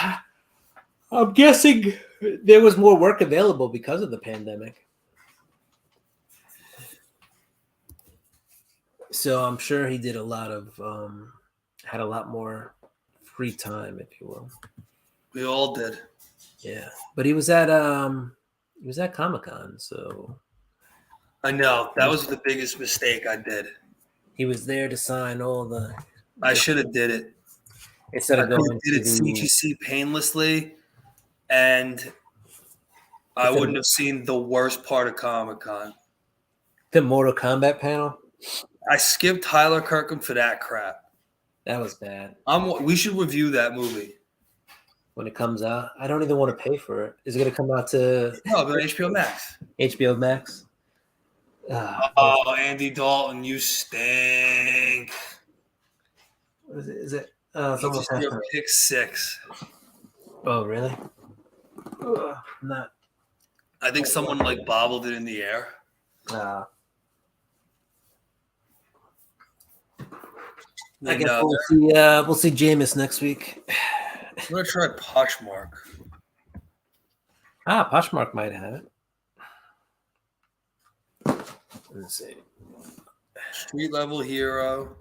I'm guessing there was more work available because of the pandemic. So I'm sure he did a lot of, had a lot more free time, if you will. We all did. Yeah, but he was at Comic-Con, so I know. That was the biggest mistake I did. he was there to sign all the. I should have did it. Instead I of could going have did it to the, CGC painlessly, and I Instead of- wouldn't have seen the worst part of Comic-Con. the Mortal Kombat panel. I skipped Tyler Kirkham for that crap. That was bad. We should review that movie. When it comes out, I don't even want to pay for it. Is it going to come out to No, but HBO Max. HBO Max? Oh, Andy Dalton, you stink. What is it? Is it? You It's almost just threw halftime. a pick 6. Oh, really? Not. I think someone like bobbled it in the air. I guess No, we'll see Jameis next week. I'm gonna try Poshmark. Poshmark might have it. Let's see. Street level hero.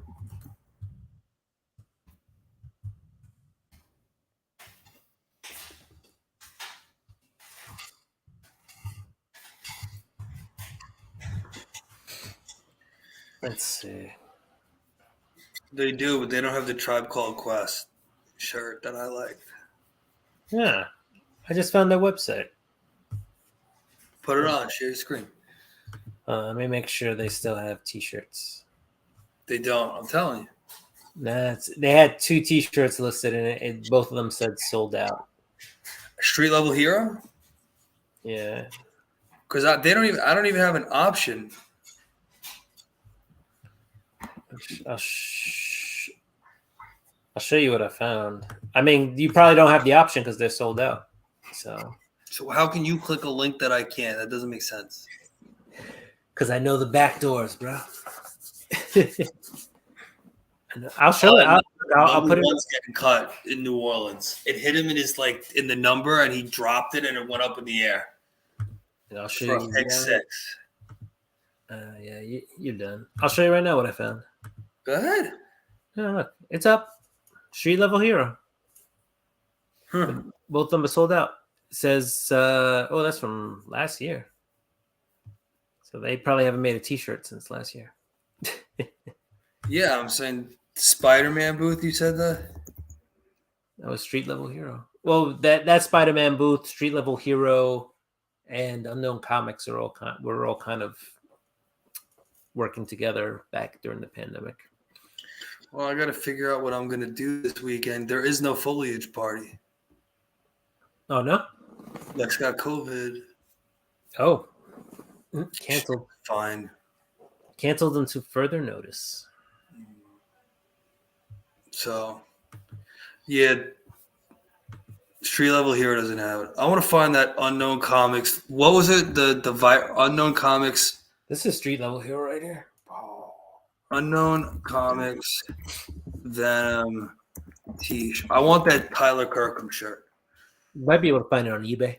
Let's see. They do, but they don't have the Tribe Called Quest shirt that I like. Yeah, I just found their website. Put it on, share your screen. Let me make sure they still have T-shirts. They don't, I'm telling you. Nah, they had 2 T-shirts listed in it, and both of them said sold out. Street level hero? Yeah. Because I don't even have an option. I'll show you what I found. I mean, you probably don't have the option because they're sold out. So how can you click a link that I can't? That doesn't make sense. because I know the back doors, bro. I'll show it. I'll put it. One's getting cut in New Orleans. It hit him in the number, and he dropped it, and it went up in the air. And I'll show For you. a pick 6. Yeah, you're done. I'll show you right now what I found. Go ahead. Yeah, look, it's up. Street level hero. Both of them are sold out. It says, that's from last year. So they probably haven't made a T-shirt since last year. Yeah, I'm saying Spider-Man booth. You said that. That was Street Level Hero. Well, that Spider-Man booth, Street Level Hero, and Unknown Comics were all kind of working together back during the pandemic. Well, I got to figure out what I'm going to do this weekend. There is no foliage party. Oh, no? Lex got COVID. Oh. Canceled. Fine. Canceled until further notice. So, yeah. Street Level Hero doesn't have it. I want to find that Unknown Comics. What was it? The Unknown Comics. This is Street Level Hero right here. Unknown Comics Venom t-shirt. I want that Tyler Kirkham shirt. You might be able to find it on eBay.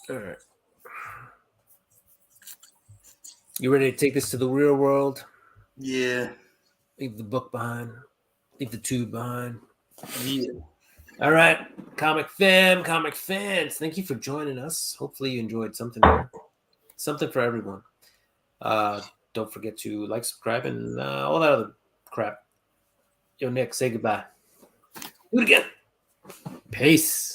All right. You ready to take this to the real world? Yeah. Leave the book behind. Leave the tube behind. Yeah. All right, comic fans, thank you for joining us. Hopefully you enjoyed something here. Something for everyone. Don't forget to like, subscribe, and all that other crap. Yo, Nick, say goodbye. Do it again. Peace.